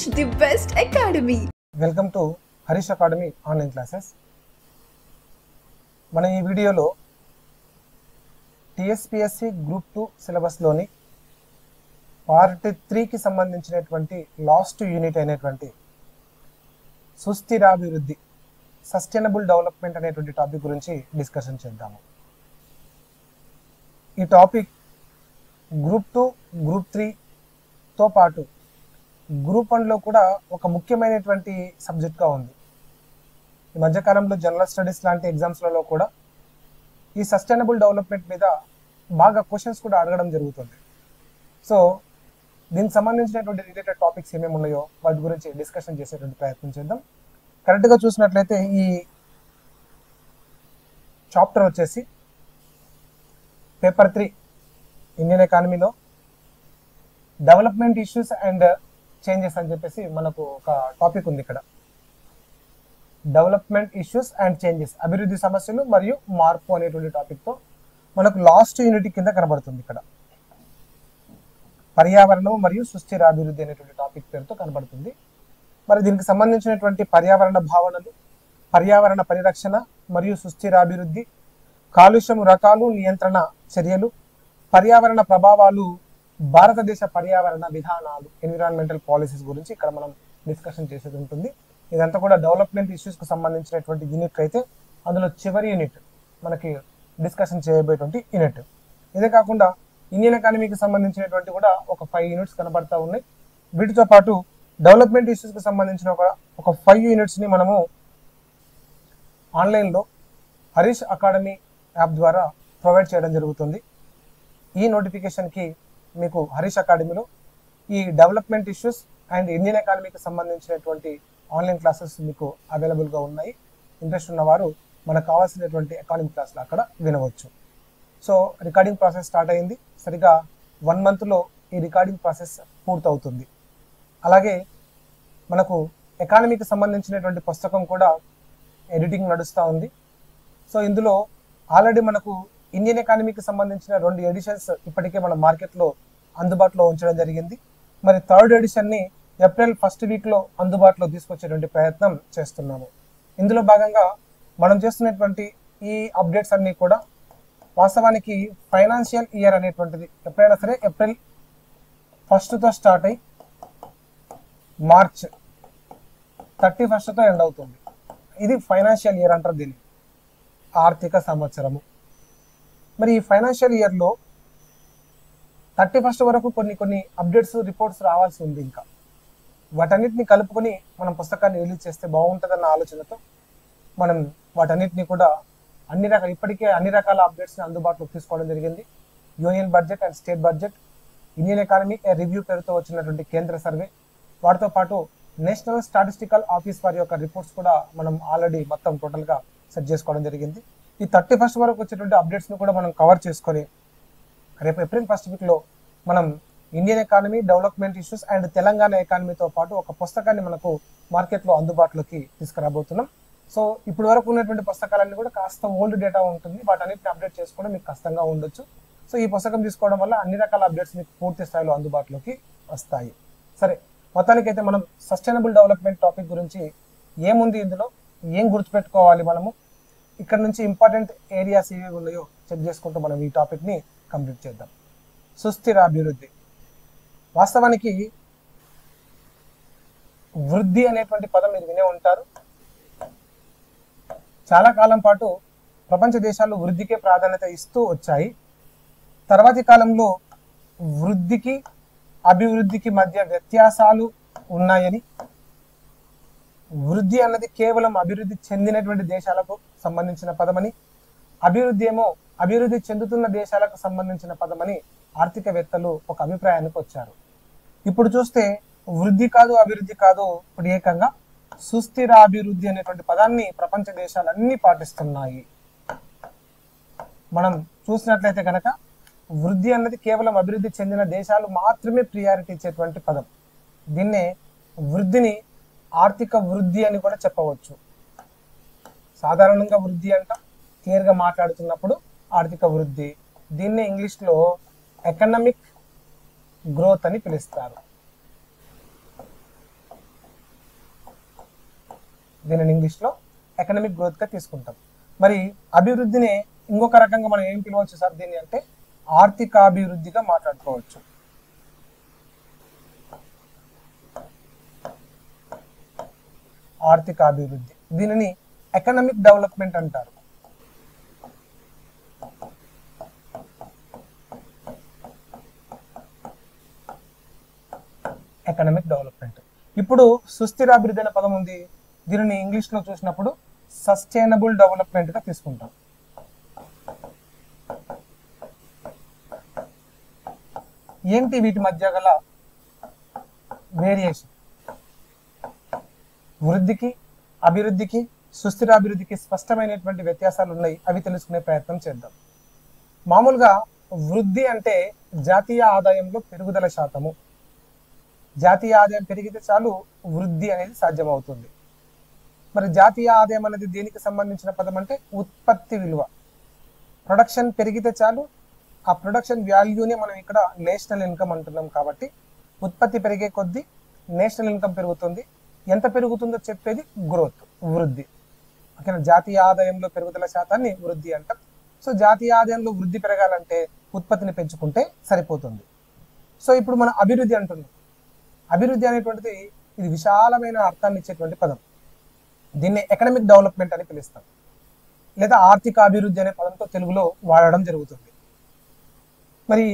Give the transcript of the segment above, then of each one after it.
Harish, the best academy. Welcome to Harish academy online classes. మన ఈ వీడియోలో టీఎస్పీఎస్సీ గ్రూప్ 2 సిలబస్లోని పార్ట్ 3కి సంబంధించినటువంటి లాస్ట్ యూనిట్ అయినటువంటి సుస్థిరాభివృద్ధి, సస్టైనబుల్ డెవలప్మెంట్ అనేటువంటి టాపిక్ గురించి డిస్కషన్ చేద్దాము. ఈ టాపిక్ గ్రూప్ 2, గ్రూప్ 3తో పాటు గ్రూప్ 1లో కూడా ఒక ముఖ్యమైనటువంటి సబ్జెక్ట్గా ఉంది. ఈ మధ్యకాలంలో జనరల్ స్టడీస్ లాంటి ఎగ్జామ్స్లలో కూడా ఈ సస్టైనబుల్ డెవలప్మెంట్ మీద బాగా క్వశ్చన్స్ కూడా అడగడం జరుగుతుంది. సో దీనికి సంబంధించినటువంటి రిలేటెడ్ టాపిక్స్ ఏమేమి ఉన్నాయో వాటి గురించి డిస్కషన్ చేసేటువంటి ప్రయత్నం చేద్దాం. కరెక్ట్గా చూసినట్లయితే ఈ చాప్టర్ వచ్చేసి పేపర్ 3 ఇండియన్ ఎకానమీలో డెవలప్మెంట్ ఇష్యూస్ అండ్ చేంజెస్ అని చెప్పేసి మనకు ఒక టాపిక్ ఉంది ఇక్కడ. డెవలప్మెంట్ ఇష్యూస్ అండ్ చేంజెస్, అభివృద్ధి సమస్యలు మరియు మార్పు అనేటువంటి టాపిక్తో మనకు లాస్ట్ యూనిట్ కింద కనబడుతుంది. ఇక్కడ పర్యావరణం మరియు సుస్థిర అభివృద్ధి అనేటువంటి టాపిక్ పేరుతో కనబడుతుంది. మరి దీనికి సంబంధించినటువంటి పర్యావరణ భావనలు, పర్యావరణ పరిరక్షణ మరియు సుస్థిర అభివృద్ధి, కాలుష్యం రకాలు, నియంత్రణ చర్యలు, పర్యావరణ ప్రభావాలు, భారతదేశ పర్యావరణ విధానాలు, ఎన్విరాన్మెంటల్ పాలసీస్ గురించి ఇక్కడ మనం డిస్కషన్ చేసేది ఉంటుంది. ఇదంతా కూడా డెవలప్మెంట్ ఇష్యూస్కి సంబంధించినటువంటి యూనిట్ అయితే అందులో చివరి యూనిట్ మనకి డిస్కషన్ చేయబోయేటువంటి యూనిట్. ఇదే కాకుండా ఇండియన్ ఎకానమీకి సంబంధించినటువంటి కూడా ఒక 5 యూనిట్స్ కనబడతా ఉన్నాయి. వీటితో పాటు డెవలప్మెంట్ ఇష్యూస్కి సంబంధించిన ఒక 5 యూనిట్స్ని మనము ఆన్లైన్లో హరీష్ అకాడమీ యాప్ ద్వారా ప్రొవైడ్ చేయడం జరుగుతుంది. ఈ నోటిఫికేషన్కి మీకు హరీష్ అకాడమీలో ఈ డెవలప్మెంట్ ఇష్యూస్ అండ్ ఇండియన్ ఎకానమీకి సంబంధించినటువంటి ఆన్లైన్ క్లాసెస్ మీకు అవైలబుల్గా ఉన్నాయి. ఇంట్రెస్ట్ ఉన్నవారు మనకు కావాల్సినటువంటి ఎకానమీ క్లాసులు అక్కడ వినవచ్చు. సో రికార్డింగ్ ప్రాసెస్ స్టార్ట్ అయింది. సరిగా 1 మంత్లో ఈ రికార్డింగ్ ప్రాసెస్ పూర్తవుతుంది. అలాగే మనకు ఎకానమీకి సంబంధించినటువంటి పుస్తకం కూడా ఎడిటింగ్ నడుస్తూ ఉంది. సో ఇందులో ఆల్రెడీ మనకు ఇండియన్ ఎకానమీకి సంబంధించిన 2 ఎడిషన్స్ ఇప్పటికే మన మార్కెట్లో అందుబాటులో ఉంచడం జరిగింది. మరి 3rd ఎడిషన్ని ఏప్రిల్ 1st వీక్లో అందుబాటులో తీసుకొచ్చేటువంటి ప్రయత్నం చేస్తున్నాము. ఇందులో భాగంగా మనం చేస్తున్నటువంటి ఈ అప్డేట్స్ అన్నీ కూడా వాస్తవానికి ఫైనాన్షియల్ ఇయర్ అనేటువంటిది ఎప్పుడైనా సరే ఏప్రిల్ 1st స్టార్ట్ అయ్యి మార్చ్ 31st ఎండ్ అవుతుంది. ఇది ఫైనాన్షియల్ ఇయర్ అంటారు దీన్ని, ఆర్థిక సంవత్సరము. మరి ఈ ఫైనాన్షియల్ ఇయర్లో 31st వరకు కొన్ని అప్డేట్స్, రిపోర్ట్స్ రావాల్సి ఉంది. ఇంకా వాటన్నిటిని కలుపుకొని మనం పుస్తకాన్ని రిలీజ్ చేస్తే బాగుంటుందన్న ఆలోచనతో మనం వాటన్నిటిని కూడా ఇప్పటికే అన్ని రకాల అప్డేట్స్ని అందుబాటులోకి తీసుకోవడం జరిగింది. Union budget and state budget, Indian economy review పేరుతో వచ్చినటువంటి కేంద్ర సర్వే, వాటితో పాటు నేషనల్ స్టాటిస్టికల్ ఆఫీస్ వారి యొక్క రిపోర్ట్స్ కూడా మనం ఆల్రెడీ మొత్తం టోటల్గా సెట్ చేసుకోవడం జరిగింది. ఈ 31st వరకు వచ్చేటువంటి అప్డేట్స్ని కూడా మనం కవర్ చేసుకొని రేపు ఏప్రిల్ 1st వీక్లో మనం Indian economy, development issues and Telangana ఎకానమీతో పాటు ఒక పుస్తకాన్ని మనకు మార్కెట్లో అందుబాటులోకి తీసుకురాబోతున్నాం. సో ఇప్పుడు వరకు ఉన్నటువంటి పుస్తకాలన్నీ కూడా కాస్త ఓల్డ్ డేటా ఉంటుంది, వాటన్నిటిని అప్డేట్ చేసుకోవడం మీకు కష్టంగా ఉండొచ్చు. సో ఈ పుస్తకం తీసుకోవడం వల్ల అన్ని రకాల అప్డేట్స్ మీకు పూర్తి స్థాయిలో అందుబాటులోకి వస్తాయి. సరే, మొత్తానికైతే మనం సస్టైనబుల్ డెవలప్మెంట్ టాపిక్ గురించి ఏముంది, ఇందులో ఏం గుర్తుపెట్టుకోవాలి, మనము ఇక్కడ నుంచి ఇంపార్టెంట్ ఏరియాస్ ఏవి ఉన్నాయో చెక్ చేసుకుంటూ మనం ఈ టాపిక్ని కంప్లీట్ చేద్దాం. సుస్థిర అభివృద్ధి. వాస్తవానికి వృద్ధి అనేటువంటి పదం మీరు వినే ఉంటారు. చాలా కాలం పాటు ప్రపంచ దేశాలు వృద్ధికే ప్రాధాన్యత ఇస్తూ వచ్చాయి. తర్వాతి కాలంలో వృద్ధికి, అభివృద్ధికి మధ్య వ్యత్యాసాలు ఉన్నాయని, వృద్ధి అన్నది కేవలం అభివృద్ధి చెందినటువంటి దేశాలకు సంబంధించిన పదమని, అభివృద్ధి ఏమో అభివృద్ధి చెందుతున్న దేశాలకు సంబంధించిన పదమని ఆర్థికవేత్తలు ఒక అభిప్రాయానికి వచ్చారు. ఇప్పుడు చూస్తే వృద్ధి కాదు, అభివృద్ధి కాదు, ఇప్పుడు ఏకంగా సుస్థిర అభివృద్ధి అనేటువంటి పదాన్ని ప్రపంచ దేశాలన్నీ పాటిస్తున్నాయి. మనం చూసినట్లయితే కనుక వృద్ధి అన్నది కేవలం అభివృద్ధి చెందిన దేశాలు మాత్రమే ప్రియారిటీ ఇచ్చేటువంటి పదం. దీన్నే వృద్ధిని ఆర్థిక వృద్ధి అని కూడా చెప్పవచ్చు. సాధారణంగా వృద్ధి అంట, క్లియర్గా మాట్లాడుతున్నప్పుడు ఆర్థిక వృద్ధి. దీన్నే ఇంగ్లీష్లో ఎకనామిక్ గ్రోత్ అని పిలుస్తారు. దీనిని ఇంగ్లీష్లో ఎకనామిక్ గ్రోత్గా తీసుకుంటాం. మరి అభివృద్ధిని ఇంకొక రకంగా మనం ఏం పిలవచ్చు సార్ దీన్ని అంటే ఆర్థికాభివృద్ధిగా మాట్లాడుకోవచ్చు. ఆర్థికాభివృద్ధి, దీనిని ఎకనామిక్ డెవలప్మెంట్ అంటారు. Economic development. ఇప్పుడు సుస్థిరాభివృద్ధి అనే పదం ఉంది, దీనిని ఇంగ్లీష్లో చూసినప్పుడు సస్టైనబుల్ డెవలప్మెంట్గా తీసుకుంటాం. ఏంటి వీటి మధ్య గల వేరియేషన్? వృద్ధికి, అభివృద్ధికి, సుస్థిరాభివృద్ధికి స్పష్టమైనటువంటి వ్యత్యాసాలు ఉన్నాయి, అవి తెలుసుకునే ప్రయత్నం చేద్దాం. మామూలుగా వృద్ధి అంటే జాతీయ ఆదాయంలో పెరుగుదల శాతము. జాతీయ ఆదాయం పెరిగితే చాలు వృద్ధి అనేది సాధ్యమవుతుంది. మరి జాతీయ ఆదాయం అనేది దేనికి సంబంధించిన పదం అంటే ఉత్పత్తి విలువ. ప్రొడక్షన్ పెరిగితే చాలు, ఆ ప్రొడక్షన్ వాల్యూనే మనం ఇక్కడ నేషనల్ ఇన్కమ్ అంటున్నాం. కాబట్టి ఉత్పత్తి పెరిగే కొద్దీ నేషనల్ ఇన్కమ్ పెరుగుతుంది. ఎంత పెరుగుతుందో చెప్పేది గ్రోత్, వృద్ధి. ఓకేనా? జాతీయ ఆదాయంలో పెరుగుదల శాతాన్ని వృద్ధి అంటాం. సో జాతీయ ఆదాయంలో వృద్ధి పెరగాలంటే ఉత్పత్తిని పెంచుకుంటే సరిపోతుంది. సో ఇప్పుడు మనం అభివృద్ధి అంటున్నాం. అభివృద్ధి అనేటువంటిది ఇది విశాలమైన అర్థాన్ని ఇచ్చేటువంటి పదం. దీన్ని ఎకనామిక్ డెవలప్మెంట్ అని పిలుస్తాం, లేదా ఆర్థిక అభివృద్ధి అనే పదంతో తెలుగులో వాడడం జరుగుతుంది. మరి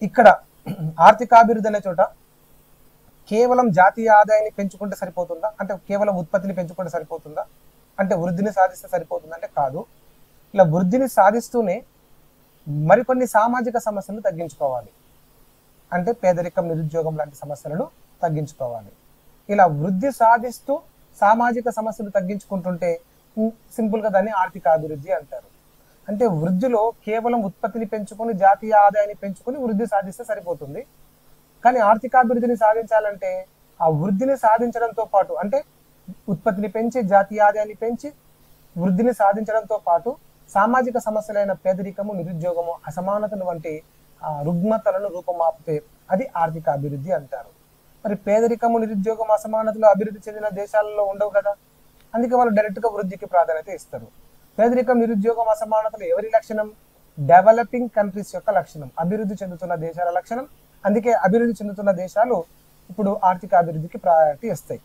ఇక్కడ ఆర్థిక అభివృద్ధి అనే చోట కేవలం జాతీయ ఆదాయాన్ని పెంచుకుంటే సరిపోతుందా అంటే కేవలం ఉత్పత్తిని పెంచుకుంటే సరిపోతుందా అంటే వృద్ధిని సాధిస్తే సరిపోతుందా అంటే కాదు. ఇలా వృద్ధిని సాధిస్తూనే మరికొన్ని సామాజిక సమస్యలను తగ్గించుకోవాలి. అంటే పేదరికం, నిరుద్యోగం లాంటి సమస్యలను తగ్గించుకోవాలి. ఇలా వృద్ధి సాధిస్తూ సామాజిక సమస్యలు తగ్గించుకుంటుంటే సింపుల్గా దాన్ని ఆర్థిక అభివృద్ధి అంటారు. అంటే వృద్ధిలో కేవలం ఉత్పత్తిని పెంచుకొని జాతీయ ఆదాయాన్ని పెంచుకొని వృద్ధి సాధిస్తే సరిపోతుంది. కానీ ఆర్థికాభివృద్ధిని సాధించాలంటే ఆ వృద్ధిని సాధించడంతో పాటు అంటే ఉత్పత్తిని పెంచి జాతీయ ఆదాయాన్ని పెంచి వృద్ధిని సాధించడంతో పాటు సామాజిక సమస్యలైన పేదరికము, నిరుద్యోగము, అసమానతలు వంటి రుగ్మతలను రూపమాపితే అది ఆర్థిక అభివృద్ధి అంటారు. మరి పేదరికము, నిరుద్యోగం, అసమానతలు అభివృద్ధి చెందిన దేశాలలో ఉండవు కదా, అందుకే వాళ్ళు డైరెక్ట్గా వృద్ధికి ప్రాధాన్యత ఇస్తారు. పేదరికం, నిరుద్యోగం, అసమానతలు ఎవరి లక్షణం? డెవలపింగ్ కంట్రీస్ యొక్క లక్షణం, అభివృద్ధి చెందుతున్న దేశాల లక్షణం. అందుకే అభివృద్ధి చెందుతున్న దేశాలు ఇప్పుడు ఆర్థిక అభివృద్ధికి ప్రయారిటీ ఇస్తాయి.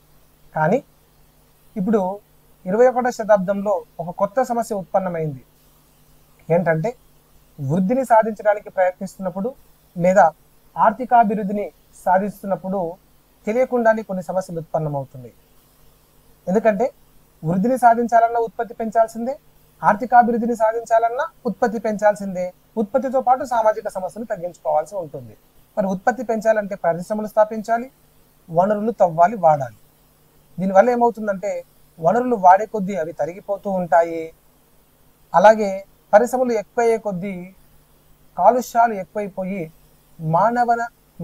కానీ ఇప్పుడు 21వ శతాబ్దంలో ఒక కొత్త సమస్య ఉత్పన్నమైంది. ఏంటంటే వృద్ధిని సాధించడానికి ప్రయత్నిస్తున్నప్పుడు లేదా ఆర్థికాభివృద్ధిని సాధిస్తున్నప్పుడు తెలియకుండానే కొన్ని సమస్యలు ఉత్పన్నమవుతున్నాయి. ఎందుకంటే వృద్ధిని సాధించాలన్నా ఉత్పత్తి పెంచాల్సిందే, ఆర్థికాభివృద్ధిని సాధించాలన్నా ఉత్పత్తి పెంచాల్సిందే. ఉత్పత్తితో పాటు సామాజిక సమస్యలు తగ్గించుకోవాల్సి ఉంటుంది. మరి ఉత్పత్తి పెంచాలంటే పరిశ్రమలు స్థాపించాలి, వనరులు తవ్వాలి, వాడాలి. దీనివల్ల ఏమవుతుందంటే వనరులు వాడే కొద్దీ అవి తరిగిపోతూ ఉంటాయి. అలాగే పరిశ్రమలు ఎక్కువయ్యే కొద్దీ కాలుష్యాలు ఎక్కువైపోయి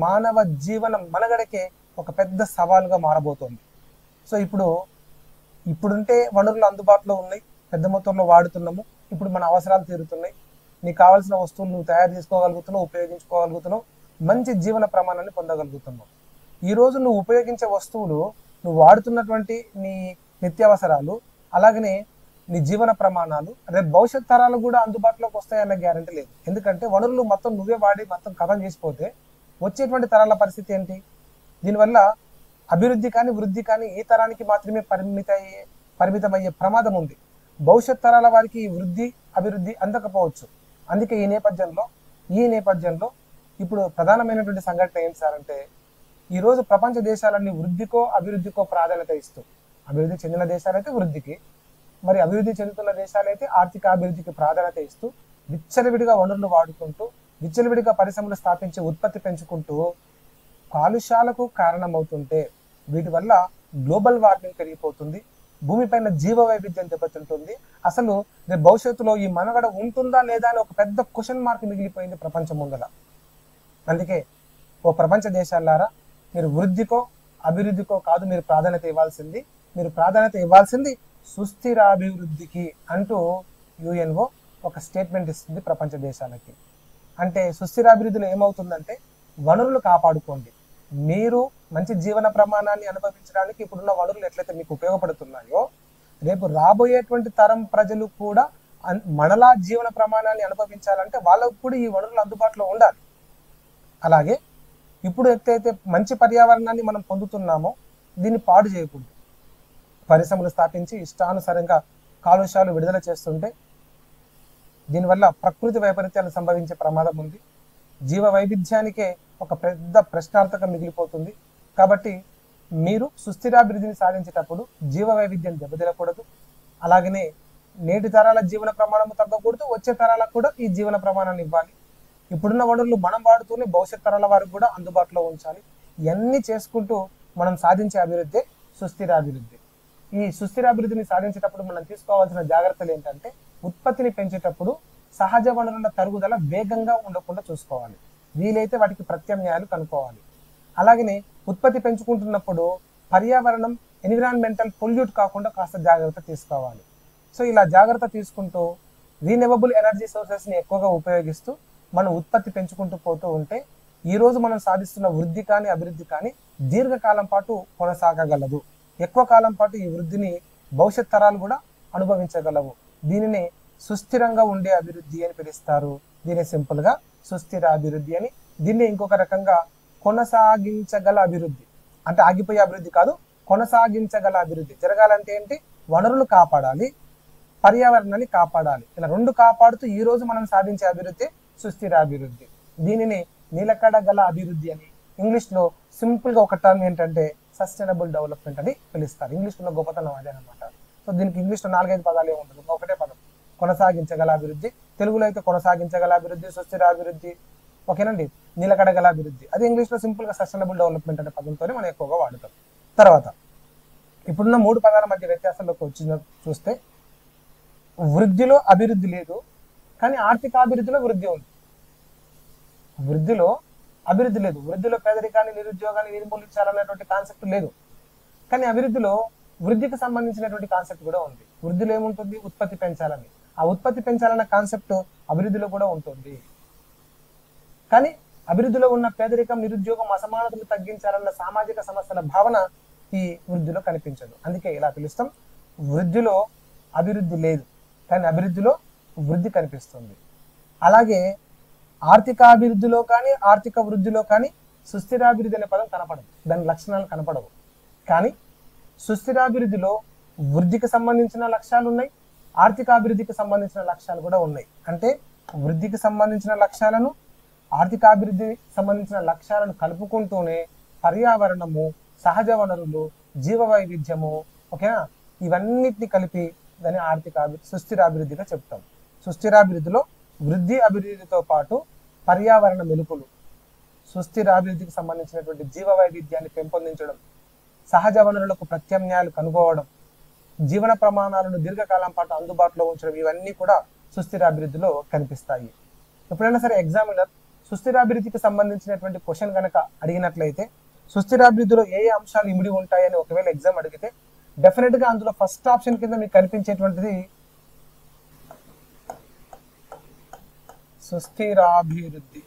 మానవ జీవనం మనుగడకే ఒక పెద్ద సవాలుగా మారబోతోంది. సో ఇప్పుడుంటే వనరులు అందుబాటులో ఉన్నాయి, పెద్ద మొత్తంలో వాడుతున్నాము, ఇప్పుడు మన అవసరాలు తీరుతున్నాయి, నీకు కావాల్సిన వస్తువులు నువ్వు తయారు చేసుకోగలుగుతున్నావు, ఉపయోగించుకోగలుగుతున్నావు, మంచి జీవన ప్రమాణాన్ని పొందగలుగుతున్నావు. ఈరోజు నువ్వు ఉపయోగించే వస్తువులు, నువ్వు వాడుతున్నటువంటి నీ నిత్యావసరాలు, అలాగనే నీ జీవన ప్రమాణాలు రేపు భవిష్యత్ తరాలు కూడా అందుబాటులోకి వస్తాయన్న గ్యారంటీ లేదు. ఎందుకంటే వనరులు మొత్తం నువ్వే వాడి మొత్తం కథం చేసిపోతే వచ్చేటువంటి తరాల పరిస్థితి ఏంటి? దీనివల్ల అభివృద్ధి కానీ వృద్ధి కానీ ఈ తరానికి మాత్రమే పరిమితమయ్యే ప్రమాదం ఉంది. భవిష్యత్ తరాల వారికి ఈ వృద్ధి అభివృద్ధి అందకపోవచ్చు. అందుకే ఈ నేపథ్యంలో ఇప్పుడు ప్రధానమైనటువంటి సంఘటన ఏంటి సార్ అంటే ఈరోజు ప్రపంచ దేశాలన్నీ వృద్ధికో అభివృద్ధికో ప్రాధాన్యత ఇస్తూ, అభివృద్ధి చెందిన దేశాలైతే వృద్ధికి, మరి అభివృద్ధి చెందుతున్న దేశాలైతే ఆర్థిక అభివృద్ధికి ప్రాధాన్యత ఇస్తూ విచ్చలవిడిగా వనరులు వాడుకుంటూ విచ్చలవిడిగా పరిశ్రమలు స్థాపించి ఉత్పత్తి పెంచుకుంటూ కాలుష్యాలకు కారణమవుతుంటే వీటి వల్ల గ్లోబల్ వార్మింగ్ పెరిగిపోతుంది, భూమిపైన జీవ వైవిధ్యం దెబ్బతింటుంది. అసలు రేపు భవిష్యత్తులో ఈ మనుగడ ఉంటుందా లేదా అని ఒక పెద్ద క్వశ్చన్ మార్క్ మిగిలిపోయింది ప్రపంచం ముందర. అందుకే ఓ ప్రపంచ దేశాలారా, మీరు వృద్ధికో అభివృద్ధికో కాదు మీరు ప్రాధాన్యత ఇవ్వాల్సింది సుస్థిరాభివృద్ధికి అంటూ యుఎన్ఓ ఒక స్టేట్మెంట్ ఇస్తుంది ప్రపంచ దేశాలకి. అంటే సుస్థిరాభివృద్ధిలో ఏమవుతుందంటే వనరులు కాపాడుకోండి, మీరు మంచి జీవన ప్రమాణాన్ని అనుభవించడానికి ఇప్పుడున్న వనరులు ఎట్లయితే మీకు ఉపయోగపడుతున్నాయో రేపు రాబోయేటువంటి తరం ప్రజలు కూడా మనలా జీవన ప్రమాణాన్ని అనుభవించాలంటే వాళ్ళకు కూడా ఈ వనరులు అందుబాటులో ఉండాలి. అలాగే ఇప్పుడు ఎత్తైతే మంచి పర్యావరణాన్ని మనం పొందుతున్నామో దీన్ని పాడు చేయకూడదు. పరిశ్రమలు స్థాపించి ఇష్టానుసారంగా కాలుష్యాలు విడుదల చేస్తుంటే దీనివల్ల ప్రకృతి వైపరీత్యాలు సంభవించే ప్రమాదం ఉంది. జీవ వైవిధ్యానికే ఒక పెద్ద ప్రశ్నార్థకం మిగిలిపోతుంది. కాబట్టి మీరు సుస్థిరాభివృద్ధిని సాధించేటప్పుడు జీవ వైవిధ్యం దెబ్బతినకూడదు. అలాగనే నేటి తరాల జీవన ప్రమాణము తగ్గకూడదు. వచ్చే తరాలకు కూడా ఈ జీవన ప్రమాణాన్ని ఇవ్వాలి. ఇప్పుడున్న వనరులు మనం వాడుతూనే భవిష్యత్ తరాల వారికి కూడా అందుబాటులో ఉంచాలి. ఇవన్నీ చేసుకుంటూ మనం సాధించే అభివృద్ధి సుస్థిరాభివృద్ధి. ఈ సుస్థిరాభివృద్ధిని సాధించేటప్పుడు మనం తీసుకోవాల్సిన జాగ్రత్తలు ఏంటంటే ఉత్పత్తిని పెంచేటప్పుడు సహజ వనరుల తరుగుదల వేగంగా ఉండకుండా చూసుకోవాలి. వీలైతే వాటికి ప్రత్యామ్నాయాలు కనుక్కోవాలి. అలాగనే ఉత్పత్తి పెంచుకుంటున్నప్పుడు పర్యావరణం ఎన్విరాన్మెంటల్ పొల్యూట్ కాకుండా కాస్త జాగ్రత్త తీసుకోవాలి. సో ఇలా జాగ్రత్త తీసుకుంటూ రీనెవబుల్ ఎనర్జీ సోర్సెస్ని ఎక్కువగా ఉపయోగిస్తూ మనం ఉత్పత్తి పెంచుకుంటూ పోతూ ఉంటే ఈరోజు మనం సాధిస్తున్న వృద్ధి కానీ అభివృద్ధి కానీ దీర్ఘకాలం పాటు కొనసాగగలదు. ఎక్కువ కాలం పాటు ఈ వృద్ధిని భవిష్యత్ తరాలు కూడా అనుభవించగలవు. దీనిని సుస్థిరంగా ఉండే అభివృద్ధి అని పిలుస్తారు. దీన్ని సింపుల్గా సుస్థిర అభివృద్ధి అని. దీన్ని ఇంకొక రకంగా కొనసాగించగల అభివృద్ధి అంటే ఆగిపోయే అభివృద్ధి కాదు, కొనసాగించగల అభివృద్ధి. జరగాలంటే ఏంటి? వనరులు కాపాడాలి, పర్యావరణాన్ని కాపాడాలి. ఇలా రెండు కాపాడుతూ ఈ రోజు మనం సాధించే అభివృద్ధి సుస్థిర అభివృద్ధి. దీనిని నిలకడగల అభివృద్ధి అని ఇంగ్లీష్లో సింపుల్గా ఒక టర్మ్ ఏంటంటే సస్టైనబుల్ డెవలప్మెంట్ అని పిలుస్తారు. ఇంగ్లీష్లో గొప్పతనం అదే అనమాట. సో దీనికి ఇంగ్లీష్లో 4-5 పదాలే ఉంటుంది, ఒకటే పదం కొనసాగించగల అభివృద్ధి. తెలుగులో అయితే కొనసాగించగల అభివృద్ధి, సుస్థిర అభివృద్ధి, ఓకేనండి, నిలకడగల అభివృద్ధి. అది ఇంగ్లీష్లో సింపుల్గా సస్టైనబుల్ డెవలప్మెంట్ అనే పదంతోనే మనం ఎక్కువగా వాడుతాం. తర్వాత ఇప్పుడున్న 3 పదాల మధ్య వ్యత్యాసంలోకి వచ్చిన చూస్తే వృద్ధిలో అభివృద్ధి లేదు, కానీ ఆర్థిక అభివృద్ధిలో వృద్ధి ఉంది. వృద్ధిలో అభివృద్ధి లేదు, వృద్ధిలో పేదరికాన్ని నిరుద్యోగాన్ని నిర్మూలించాలనేటువంటి కాన్సెప్ట్ లేదు. కానీ అభివృద్ధిలో వృద్ధికి సంబంధించినటువంటి కాన్సెప్ట్ కూడా ఉంది. వృద్ధిలో ఏముంటుంది? ఉత్పత్తి పెంచాలని. ఆ ఉత్పత్తి పెంచాలన్న కాన్సెప్ట్ అభివృద్ధిలో కూడా ఉంటుంది. కానీ అభివృద్ధిలో ఉన్న పేదరికం, నిరుద్యోగం, అసమానతలు తగ్గించాలన్న సామాజిక సమస్యల భావన ఈ వృద్ధిలో కనిపించదు. అందుకే ఇలా పిలుస్తాం, వృద్ధిలో అభివృద్ధి లేదు కానీ అభివృద్ధిలో వృద్ధి కనిపిస్తుంది. అలాగే ఆర్థిక అభివృద్ధిలో కానీ ఆర్థిక వృద్ధిలో కానీ సుస్థిరాభివృద్ధి అనే పదం కనపడదు, దాని లక్షణాలు కనపడవు. కానీ సుస్థిరాభివృద్ధిలో వృద్ధికి సంబంధించిన లక్ష్యాలు ఉన్నాయి, ఆర్థిక అభివృద్ధికి సంబంధించిన లక్ష్యాలు కూడా ఉన్నాయి. అంటే వృద్ధికి సంబంధించిన లక్ష్యాలను, ఆర్థిక అభివృద్ధికి సంబంధించిన లక్ష్యాలను కలుపుకుంటూనే పర్యావరణము, సహజ వనరులు, జీవ వైవిధ్యము, ఓకేనా, ఇవన్నిటిని కలిపి దాన్ని ఆర్థిక సుస్థిరాభివృద్ధిగా చెప్తాం. సుస్థిరాభివృద్ధిలో వృద్ధి అభివృద్ధితో పాటు పర్యావరణ మెలుపులు, సుస్థిరాభివృద్ధికి సంబంధించినటువంటి జీవ వైవిధ్యాన్ని పెంపొందించడం, సహజ వనరులకు ప్రత్యామ్నాయాలు కనుగోవడం, జీవన ప్రమాణాలను దీర్ఘకాలం పాటు అందుబాటులో ఉంచడం, ఇవన్నీ కూడా సుస్థిరాభివృద్ధిలో కనిపిస్తాయి. ఎప్పుడైనా సరే ఎగ్జామినర్ సుస్థిరాభివృద్ధికి సంబంధించినటువంటి క్వశ్చన్ కనుక అడిగినట్లయితే సుస్థిరాభివృద్ధిలో ఏ అంశాలు ఇమిడి ఉంటాయని ఒకవేళ ఎగ్జామ్ అడిగితే డెఫినెట్ గా అందులో ఫస్ట్ ఆప్షన్ కింద మీకు కనిపించేటువంటిది సుస్థిరాభివృద్ధి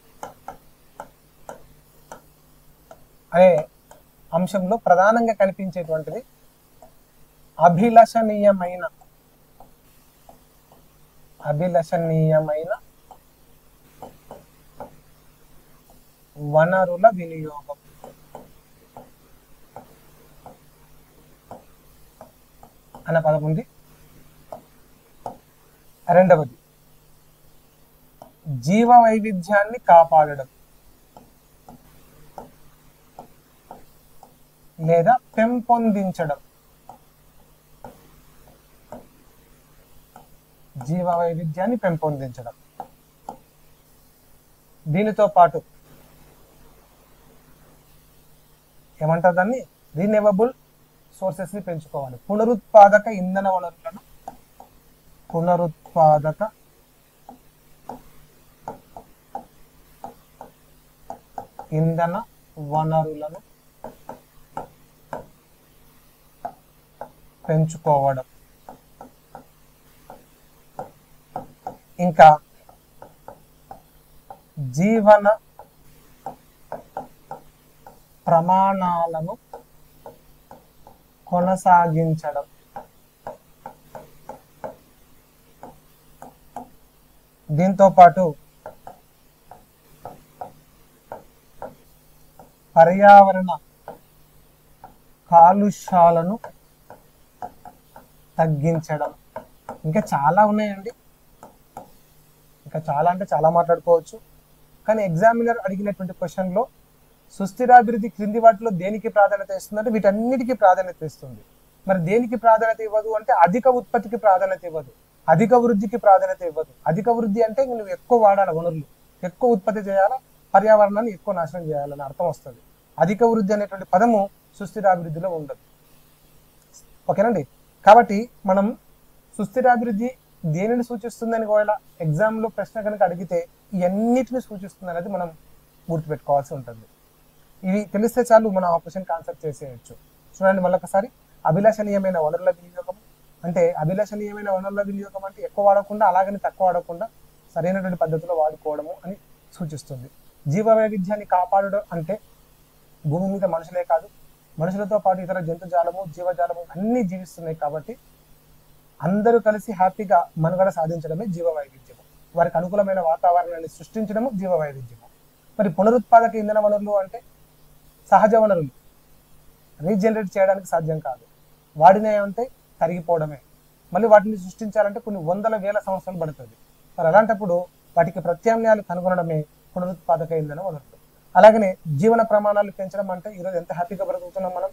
అనే అంశంలో ప్రధానంగా కనిపించేటువంటిది అభిలషణీయమైన వనరుల వినియోగం. అన్న పదం ఉంది. రెండవది జీవ వైవిధ్యాన్ని కాపాడడం లేదా పెంపొందించడం. జీవ వైవిధ్యాన్ని పెంపొందించడం. దీనితో పాటు ఏమంటారు దాన్ని? రీనెవబుల్ సోర్సెస్ ని పెంచుకోవాలి. పునరుత్పాదక ఇంధన వనరులను పెంచుకోవడం. ఇంకా జీవన ప్రమాణాలను కొనసాగించడం. దీంతో పాటు పర్యావరణ కాలుష్యాలను తగ్గించడం. ఇంకా చాలా ఉన్నాయండి, ఇంకా చాలా అంటే చాలా మాట్లాడుకోవచ్చు. కానీ ఎగ్జామినర్ అడిగినటువంటి క్వశ్చన్లో సుస్థిరాభివృద్ధి క్రింది వాటిలో దేనికి ప్రాధాన్యత ఇస్తుంది అంటే వీటన్నిటికీ ప్రాధాన్యత ఇస్తుంది. మరి దేనికి ప్రాధాన్యత ఇవ్వదు అంటే అధిక ఉత్పత్తికి ప్రాధాన్యత ఇవ్వదు, అధిక వృద్ధికి ప్రాధాన్యత ఇవ్వదు. అధిక వృద్ధి అంటే నువ్వు ఎక్కువ వాడాలి వనరులు, ఎక్కువ ఉత్పత్తి చేయాలా, పర్యావరణాన్ని ఎక్కువ నాశనం చేయాలని అర్థం వస్తుంది. అధిక వృద్ధి అనేటువంటి పదము సుస్థిరాభివృద్ధిలో ఉండదు. ఓకేనండి. కాబట్టి మనం సుస్థిరాభివృద్ధి దేనిని సూచిస్తుందని ఒకవేళ ఎగ్జామ్లో ప్రశ్న కనుక అడిగితే ఇవన్నిటిని సూచిస్తుంది అనేది మనం గుర్తుపెట్టుకోవాల్సి ఉంటుంది. ఇవి తెలిస్తే చాలు మనం ఆ క్వశ్చన్ కాన్సెప్ట్ చేసేయచ్చు. చూడండి మళ్ళొకసారి, అభిలషణీయమైన వనరుల వినియోగం అంటే అభిలషణీయమైన వనరుల వినియోగం అంటే ఎక్కువ వాడకుండా అలాగని తక్కువ వాడకుండా సరైనటువంటి పద్ధతిలో వాడుకోవడము అని సూచిస్తుంది. జీవ వైవిధ్యాన్ని కాపాడడం అంటే భూమి మీద మనుషులే కాదు, మనుషులతో పాటు ఇతర జంతుజాలము జీవజాలము అన్నీ జీవిస్తున్నాయి కాబట్టి అందరూ కలిసి హ్యాపీగా మనుగడ సాధించడమే జీవ వైవిధ్యము. వారికి అనుకూలమైన వాతావరణాన్ని సృష్టించడము జీవ వైవిధ్యము. మరి పునరుత్పాదక ఇంధన వనరులు అంటే సహజ వనరులు రీజనరేట్ చేయడానికి సాధ్యం కాదు, వాడినే అంటే తరిగిపోవడమే. మళ్ళీ వాటిని సృష్టించాలంటే కొన్ని వందల వేల సంవత్సరాలు పడుతుంది. మరి అలాంటప్పుడు వాటికి ప్రత్యామ్నాయాలు కనుగొనడమే పునరుత్పాదక ఇంధన వనరులు. అలాగనే జీవన ప్రమాణాలు పెంచడం అంటే ఈరోజు ఎంత హ్యాపీగా బ్రతుకుతున్నాం మనం,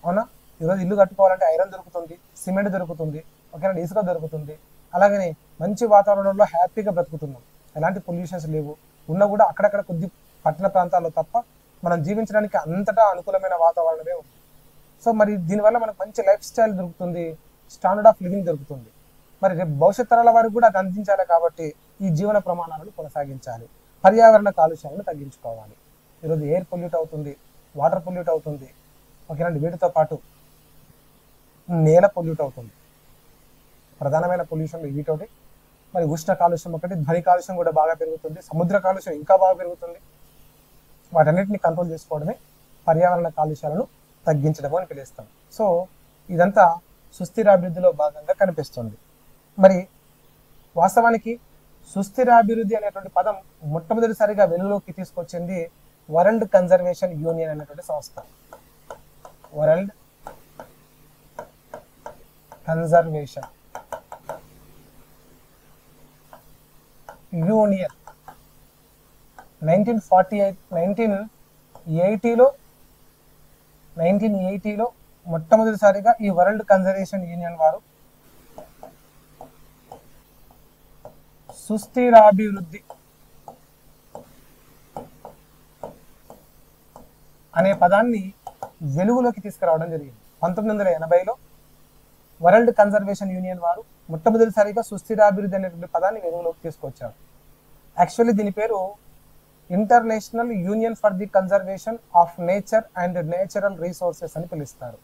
అవునా? ఈరోజు ఇల్లు కట్టుకోవాలంటే ఐరన్ దొరుకుతుంది, సిమెంట్ దొరుకుతుంది, ఓకేనా, ఇసుక దొరుకుతుంది. అలాగనే మంచి వాతావరణంలో హ్యాపీగా బ్రతుకుతున్నాం, ఎలాంటి పొల్యూషన్స్ లేవు. ఉన్నా కూడా అక్కడక్కడ కొద్ది పట్టణ ప్రాంతాల్లో తప్ప మనం జీవించడానికి అంతటా అనుకూలమైన వాతావరణమే ఉంది. సో మరి దీనివల్ల మనకు మంచి లైఫ్ స్టైల్ దొరుకుతుంది, స్టాండర్డ్ ఆఫ్ లివింగ్ దొరుకుతుంది. మరి రేపు భవిష్యత్ తరాల వారికి కూడా అది అందించాలి కాబట్టి ఈ జీవన ప్రమాణాలను కొనసాగించాలి, పర్యావరణ కాలుష్యాలను తగ్గించుకోవాలి. ఈరోజు ఎయిర్ పొల్యూట్ అవుతుంది, వాటర్ పొల్యూట్ అవుతుంది, ఓకేనండి. వీటితో పాటు నేల పొల్యూట్ అవుతుంది, ప్రధానమైన పొల్యూషన్ వీటోటి. మరి ఉష్ణ కాలుష్యం ఒకటి, ధ్వని కాలుష్యం కూడా బాగా పెరుగుతుంది, సముద్ర కాలుష్యం ఇంకా బాగా పెరుగుతుంది. వాటన్నిటిని కంట్రోల్ చేసుకోవడమే పర్యావరణ కాలుష్యాలను తగ్గించడం అని పిలుస్తాం. సో ఇదంతా సుస్థిరాభివృద్ధిలో భాగంగా కనిపిస్తుంది. మరి వాస్తవానికి సుస్థిరాభివృద్ధి అనేటువంటి పదం మొట్టమొదటిసారిగా వెలుగులోకి తీసుకొచ్చింది వరల్డ్ కన్జర్వేషన్ యూనియన్ అనేటువంటి సంస్థ. వరల్డ్ కన్జర్వేషన్ యూనియన్ 1980లో మొట్టమొదటిసారిగా ఈ వరల్డ్ కన్జర్వేషన్ యూనియన్ వారు సుస్థిరాభివృద్ధి అనే పదాన్ని వెలుగులోకి తీసుకురావడం జరిగింది. 1980లో వరల్డ్ కన్జర్వేషన్ యూనియన్ వారు మొట్టమొదటిసారిగా సుస్థిరాభివృద్ధి అనేటువంటి పదాన్ని వెలుగులోకి తీసుకొచ్చారు. యాక్చువల్లీ దీని పేరు international union for the conservation of nature and natural resources అని పిలుస్తారు.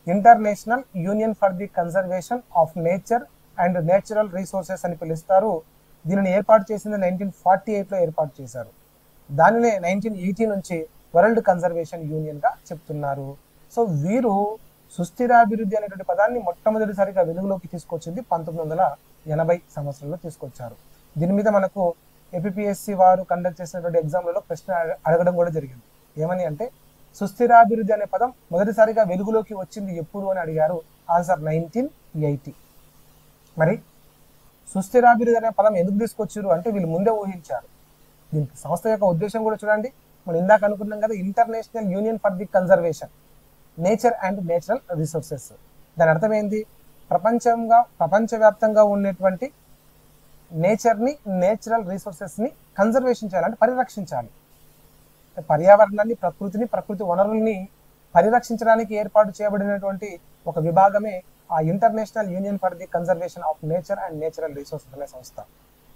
International union for the conservation of nature and natural resources అని పిలుస్తారు. దీనిని ఏర్పాటు చేసింది 1948లో ఏర్పాటు చేశారు. దానినే 1980 నుంచి వరల్డ్ కన్జర్వేషన్ యూనియన్ గా చెప్తున్నారు. సో వీరు సుస్థిరాభివృద్ధి అనేటువంటి పదాన్ని మొట్టమొదటిసారిగా వెలుగులోకి తీసుకొచ్చింది 1980 సంవత్సరంలో తీసుకొచ్చారు. దీని మీద మనకు ఏపీఎస్సి వారు కండక్ట్ చేసినటువంటి ఎగ్జామ్లలో ప్రశ్న అడగడం కూడా జరిగింది. ఏమని అంటే సుస్థిరాభివృద్ధి అనే పదం మొదటిసారిగా వెలుగులోకి వచ్చింది ఎప్పుడు అని అడిగారు. ఆన్సర్ 1980. మరి సుస్థిరాభివృద్ధి అనే పదం ఎందుకు తీసుకొచ్చారు అంటే వీళ్ళు ముందే ఊహించారు. దీనికి సంస్థ యొక్క ఉద్దేశం కూడా చూడండి. మనం ఇందాక అనుకున్నాం కదా, international union for the conservation nature and natural resources. దాని అర్థం ఏంటి? ప్రపంచవ్యాప్తంగా ఉన్నటువంటి నేచర్ని, నేచురల్ రిసోర్సెస్ని కన్జర్వేషన్ చేయాలంటే పరిరక్షించాలి. పర్యావరణాన్ని, ప్రకృతిని, ప్రకృతి వనరుల్ని పరిరక్షించడానికి ఏర్పాటు చేయబడినటువంటి ఒక విభాగమే ఆ international union for the conservation of nature and natural resources అనే సంస్థ.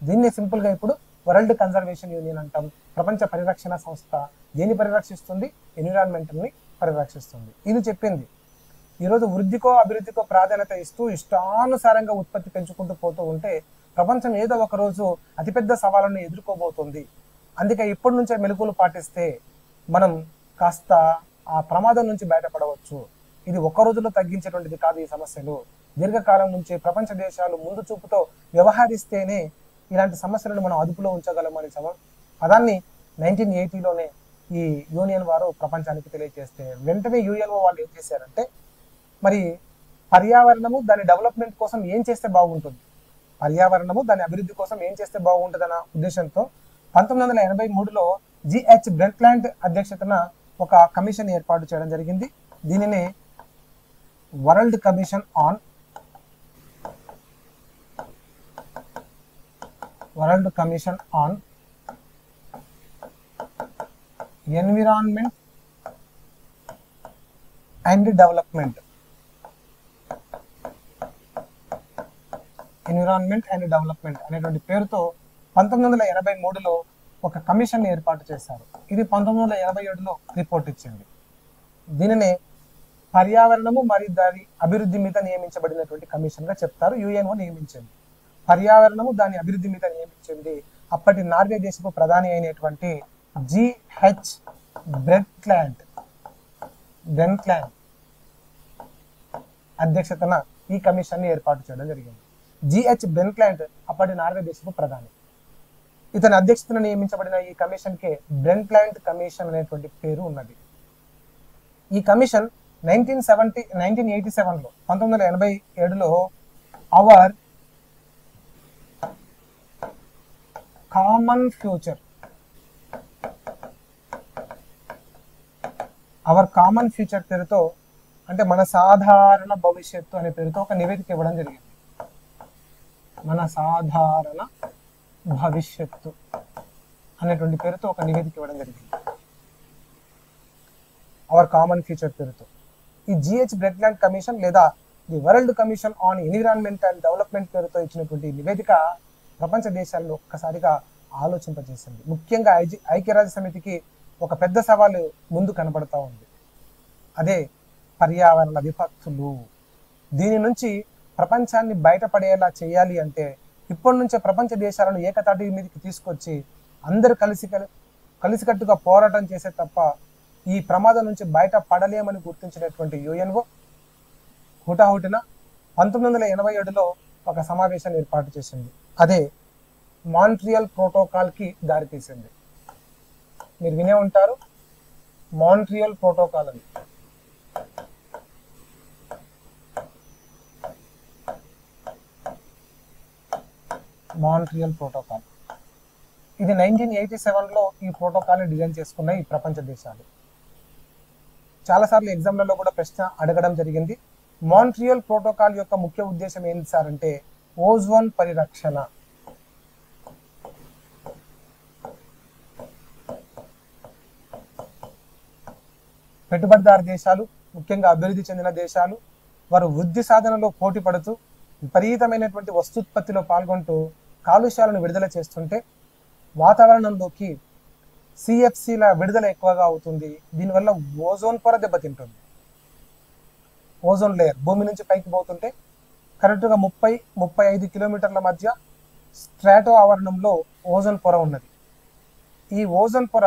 దీన్ని సింపుల్గా ఇప్పుడు వరల్డ్ కన్జర్వేషన్ యూనియన్ అంటాం. ప్రపంచ పరిరక్షణ సంస్థ. దేన్ని పరిరక్షిస్తుంది? ఎన్విరాన్మెంటల్ని పరిరక్షిస్తుంది. ఇది చెప్పింది. ఈరోజు వృద్ధికో అభివృద్ధికో ప్రాధాన్యత ఇస్తూ ఇష్టానుసారంగా ఉత్పత్తి పెంచుకుంటూ పోతూ ఉంటే ప్రపంచం ఏదో ఒక రోజు అతిపెద్ద సవాళ్ళను ఎదుర్కోబోతుంది. అందుకే ఇప్పటి నుంచే మెలకువలు పాటిస్తే మనం కాస్త ఆ ప్రమాదం నుంచి బయటపడవచ్చు. ఇది ఒక్క రోజులో తగ్గించేటువంటిది కాదు. ఈ సమస్యలు దీర్ఘకాలం నుంచి ప్రపంచ దేశాలు ముందు చూపుతో వ్యవహరిస్తేనే ఇలాంటి సమస్యలను మనం అదుపులో ఉంచగలం అనే పదాన్ని 1980లోనే ఈ యూనియన్ వారు ప్రపంచానికి తెలియజేస్తే వెంటనే యుఎన్ఓ వాళ్ళు ఏం చేశారంటే మరి పర్యావరణము దాని డెవలప్మెంట్ కోసం ఏం చేస్తే బాగుంటుంది, పర్యావరణము దాని అభివృద్ధి కోసం ఏం చేస్తే బాగుంటుంది అన్న ఉద్దేశంతో 1983లో జిహెచ్ బ్రెంట్లాండ్ అధ్యక్షతన ఒక కమిషన్ ఏర్పాటు చేయడం జరిగింది. దీనినే world commission on environment and development అనేటువంటి పేరుతో 1983లో ఒక కమిషన్ ఏర్పాటు చేశారు. ఇది 1987లో రిపోర్ట్ ఇచ్చింది. దీనినే పర్యావరణము మరియు దాని అభివృద్ధి మీద నియమించబడినటువంటి కమిషన్ గా చెప్తారు. యుఎన్ఓ నియమించింది. పర్యావరణము దాని అభివృద్ధి మీద నియమించింది అప్పటి నార్వే దేశపు ప్రధాని అయినటువంటి జిహెచ్ బ్రెంట్లాండ్ అధ్యక్షతన ఈ కమిషన్ ని ఏర్పాటు చేయడం జరిగింది. జిహెచ్ బ్రెంట్లాండ్ అప్పటి నార్వే దేశపు ప్రధాని. ఇతని అధ్యక్షతన నియమించబడిన ఈ కమిషన్ కే బ్రెంట్లాండ్ కమిషన్ అనేటువంటి పేరు ఉన్నది. ఈ కమిషన్ 1987లో అవర్ కామన్ ఫ్యూచర్ పేరుతో, అంటే మన సాధారణ భవిష్యత్తు అనే పేరుతో ఒక నివేదిక ఇవ్వడం జరిగింది. మన సాధారణ భవిష్యత్తు అనేటువంటి పేరుతో ఒక నివేదిక ఇవ్వడం జరిగింది. అవర్ కామన్ ఫ్యూచర్ పేరుతో ఈ జిహెచ్ బ్రెంట్లాండ్ కమిషన్ లేదా the world commission on environment and development పేరుతో ఇచ్చినటువంటి నివేదిక ప్రపంచ దేశాల్లో ఒక్కసారిగా ఆలోచింపజేసింది. ముఖ్యంగా ఐక్యరాజ్య సమితికి ఒక పెద్ద సవాలు ముందు కనబడతా ఉంది. అదే పర్యావరణ విపత్తులు. దీని నుంచి ప్రపంచాన్ని బయటపడేలా చేయాలి అంటే ఇప్పటి నుంచే ప్రపంచ దేశాలను ఏకతాటి మీదకి తీసుకొచ్చి అందరూ కలిసికట్టుగా పోరాటం చేసే తప్ప ఈ ప్రమాదం నుంచి బయట పడలేమని గుర్తించినటువంటి యుఎన్ఓ హుటాహుటిన 1987లో ఒక సమావేశాన్ని ఏర్పాటు చేసింది. అదే మాంట్రియల్ ప్రోటోకాల్ కి దారితీసింది. మీరు వినే ఉంటారు మాంట్రియల్ ప్రోటోకాల్ అని. మాంట్రియల్ ప్రోటోకాల్ ఇది 1987లో ఈ ప్రోటోకాల్ ని డిజైన్ చేసుకున్న ఈ ప్రపంచ దేశాలు. చాలాసార్లు ఎగ్జామ్లలో కూడా ప్రశ్న అడగడం జరిగింది. మాంట్రియల్ ప్రోటోకాల్ యొక్క ముఖ్య ఉద్దేశం ఏంటి సార్ అంటే ఓజోన్ పరిరక్షణ. పెట్టుబడిదారు దేశాలు, ముఖ్యంగా అభివృద్ధి చెందిన దేశాలు, వారు వృద్ధి సాధనలో పోటీ పడుతూ విపరీతమైనటువంటి వస్తుత్పత్తిలో పాల్గొంటూ కాలుష్యాలను విడుదల చేస్తుంటే వాతావరణంలోకి సిఎఫ్సిల విడుదల ఎక్కువగా అవుతుంది. దీనివల్ల ఓజోన్ పొర దెబ్బతింటుంది. ఓజోన్ లేయర్ భూమి నుంచి పైకి పోతుంటే కరెక్ట్గా 30-35 కిలోమీటర్ల మధ్య స్ట్రాటో ఆవరణంలో ఓజోన్ పొర ఉన్నది. ఈ ఓజోన్ పొర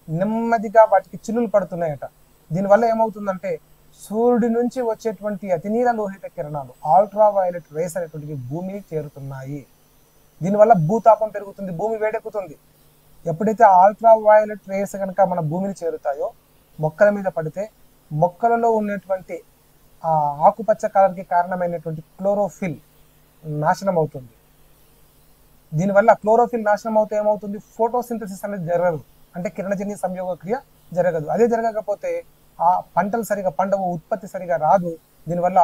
నెమ్మదిగా వాటికి చిల్లులు పడుతున్నాయట. దీనివల్ల ఏమవుతుందంటే సూర్యుడి నుంచి వచ్చేటువంటి అతినీల లోహిత కిరణాలు, అల్ట్రా వైలెట్ రేస్ అనేటువంటివి భూమిని చేరుతున్నాయి. దీనివల్ల భూతాపం పెరుగుతుంది, భూమి వేడెక్కుతుంది. ఎప్పుడైతే అల్ట్రా వైలెట్ రేస్ కనుక మన భూమిని చేరుతాయో మొక్కల మీద పడితే మొక్కలలో ఉన్నటువంటి ఆ ఆకుపచ్చ కలర్కి కారణమైనటువంటి క్లోరోఫిల్ నాశనం అవుతుంది. దీనివల్ల క్లోరోఫిల్ నాశనం అవుతే ఏమవుతుంది, ఫోటోసింథసిస్ అనేది జరగదు, అంటే కిరణజన్య సంయోగ క్రియ జరగదు. అదే జరగకపోతే ఆ పంటలు సరిగా పండవు, ఉత్పత్తి సరిగా రాదు. దీనివల్ల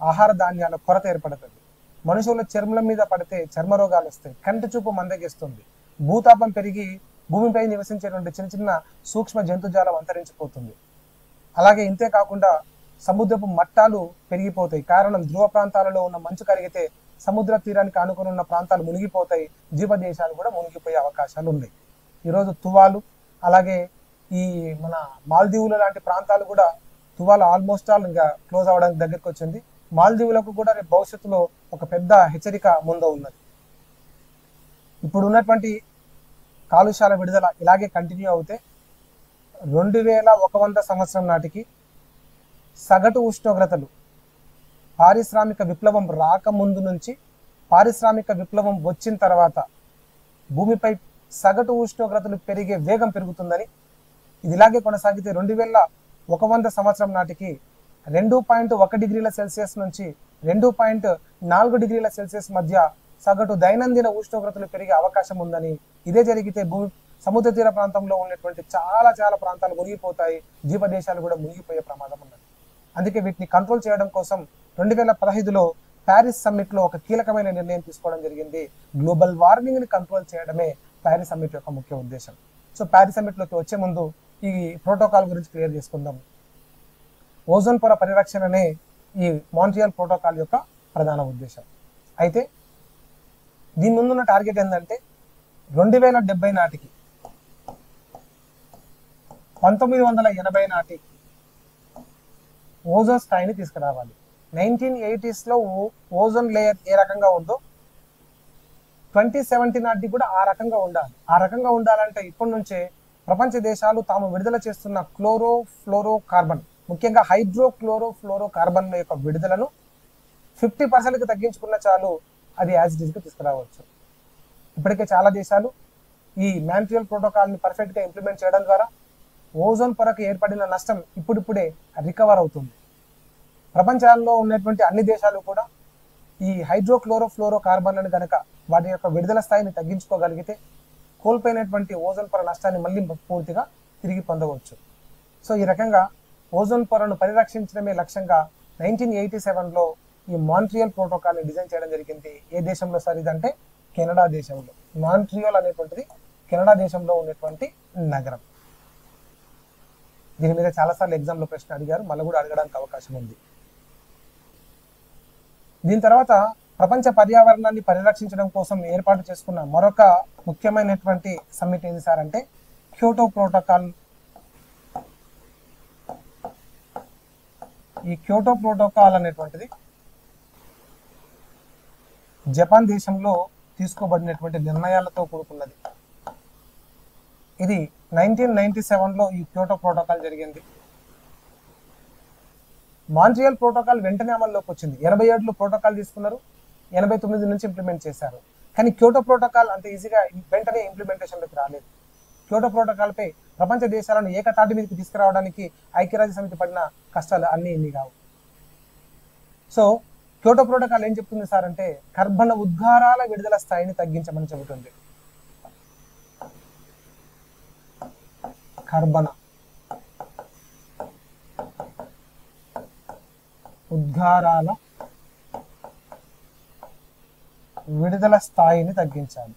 ఆహార ధాన్యాల కొరత ఏర్పడుతుంది. మనుషుల చర్మం మీద పడితే చర్మ రోగాలు వస్తాయి, కంటి చూపు మందగిస్తుంది, భూతాపం పెరిగి భూమిపై నివసించేటువంటి చిన్న చిన్న సూక్ష్మ జంతుజాలం అంతరించిపోతుంది. అలాగే ఇంతే కాకుండా సముద్రపు మట్టాలు పెరిగిపోతాయి. కారణం ధ్రువ ప్రాంతాలలో ఉన్న మంచు కరిగితే సముద్ర తీరానికి ఆనుకొని ఉన్న ప్రాంతాలు మునిగిపోతాయి, జీవదేశాలు కూడా మునిగిపోయే అవకాశాలు ఉన్నాయి. ఈరోజు తువాలు, అలాగే ఈ మన మాల్దీవులు లాంటి ప్రాంతాలు కూడా, తువాలు ఆల్మోస్ట్ ఆల్ ఇంకా క్లోజ్ అవ్వడానికి దగ్గరికి వచ్చింది. మాల్దీవులకు కూడా రేపు భవిష్యత్తులో ఒక పెద్ద హెచ్చరిక ముందు ఉన్నది. ఇప్పుడు ఉన్నటువంటి కాలుష్యాల విడుదల ఇలాగే కంటిన్యూ అవుతే 2100 సంవత్సరం నాటికి సగటు ఉష్ణోగ్రతలు పారిశ్రామిక విప్లవం రాకముందు నుంచి పారిశ్రామిక విప్లవం వచ్చిన తర్వాత భూమిపై సగటు ఉష్ణోగ్రతలు పెరిగే వేగం పెరుగుతుందని, ఇది ఇలాగే కొనసాగితే 2100 సంవత్సరం నాటికి 2.1 డిగ్రీల సెల్సియస్ నుంచి 2.4 డిగ్రీల సెల్సియస్ మధ్య సగటు దైనందిన ఉష్ణోగ్రతలు పెరిగే అవకాశం ఉందని, ఇదే జరిగితే సముద్ర తీర ప్రాంతంలో ఉన్నటువంటి చాలా ప్రాంతాలు మునిగిపోతాయి, జీవదేశాలు కూడా మునిగిపోయే ప్రమాదం ఉన్నది. అందుకే వీటిని కంట్రోల్ చేయడం కోసం 2015లో ప్యారిస్ సమ్మిట్ లో ఒక కీలకమైన నిర్ణయం తీసుకోవడం జరిగింది. గ్లోబల్ వార్మింగ్ ని కంట్రోల్ చేయడమే ప్యారిస్ సమ్మిట్ యొక్క ముఖ్య ఉద్దేశం. సో ప్యారిస్ సమ్మిట్ లోకి వచ్చే ముందు ఈ ప్రోటోకాల్ గురించి క్లియర్ చేసుకుందాం. ఓజోన్ పొర పరిరక్షణనే ఈ మాంట్రియల్ ప్రోటోకాల్ యొక్క ప్రధాన ఉద్దేశం. అయితే దీని ముందున్న టార్గెట్ ఏంటంటే 2070 నాటికి 1980 నాటికి ఓజోన్ స్థాయిని తీసుకురావాలి. 1980s లో ఓజోన్ లేయర్ ఏ రకంగా ఉందో 2070 నాటికి కూడా ఆ రకంగా ఉండాలి. ఆ రకంగా ఉండాలంటే ఇప్పటి నుంచే ప్రపంచ దేశాలు తాము విడుదల చేస్తున్న క్లోరోఫ్లోరోకార్బన్, ముఖ్యంగా హైడ్రోక్లోరోఫ్లోరోకార్బన్ యొక్క విడుదలను 50%కి తగ్గించుకున్న చాలు, అది యాజ్ ఇట్ ఈస్గా తీసుకురావచ్చు. ఇప్పటికే చాలా దేశాలు ఈ మాంట్రియల్ ప్రోటోకాల్ని పర్ఫెక్ట్గా ఇంప్లిమెంట్ చేయడం ద్వారా ఓజోన్ పొరకు ఏర్పడిన నష్టం ఇప్పుడిప్పుడే రికవర్ అవుతుంది. ప్రపంచంలో ఉన్నటువంటి అన్ని దేశాలు కూడా ఈ హైడ్రోక్లోరోఫ్లోరోకార్బన్లను కనుక వాటి యొక్క విడుదల స్థాయిని తగ్గించుకోగలిగితే కోల్పోయినటువంటి ఓజోన్ పొర నష్టాన్ని మళ్ళీ పూర్తిగా తిరిగి పొందవచ్చు. సో ఈ రకంగా ఓజోన్ పొరను పరిరక్షించడమే లక్ష్యంగా 1987లో ఈ మాంట్రియల్ ప్రోటోకాల్ని డిజైన్ చేయడం జరిగింది. ఏ దేశంలో సార్ ఇదంటే కెనడా దేశంలో. మాంట్రియల్ అనేటువంటిది కెనడా దేశంలో ఉన్నటువంటి నగరం. దీని మీద చాలాసార్లు ఎగ్జామ్లో ప్రశ్న అడిగారు, మళ్ళీ కూడా అడగడానికి అవకాశం ఉంది. దీని తర్వాత ప్రపంచ పర్యావరణాన్ని పరిరక్షించడం కోసం ఏర్పాటు చేసుకున్న మరొక ముఖ్యమైనటువంటి సమ్మిట్ ఏది సార్ అంటే క్యోటో ప్రోటోకాల్. ఈ క్యోటో ప్రోటోకాల్ అనేటువంటిది జపాన్ దేశంలో తీసుకోబడినటువంటి నిర్ణయాలతో కూడుకున్నది. ఇది 1997లో ఈ క్యోటో ప్రోటోకాల్ జరిగింది. మాంట్రియల్ ప్రోటోకాల్ వెంటనే అమల్లోకి వచ్చింది. 87లో ప్రోటోకాల్ తీసుకున్నారు, 89 నుంచి ఇంప్లిమెంట్ చేశారు. కానీ క్యోటో ప్రోటోకాల్ అంత ఈజీగా వెంటనే ఇంప్లిమెంటేషన్లోకి రాలేదు. క్యోటో ప్రోటోకాల్పై ప్రపంచ దేశాలను ఏకతాటి మీదకి తీసుకురావడానికి ఐక్యరాజ్య సమితి పడిన కష్టాలు అన్నీ ఇన్ని కావు. సో క్యోటో ప్రోటోకాల్ ఏం చెప్తుంది సార్ అంటే కర్బన ఉద్గారాల విడుదల స్థాయిని తగ్గించమని చెబుతుంది. కర్బన ఉద్గారాల విడుదల స్థాయిని తగ్గించాలి.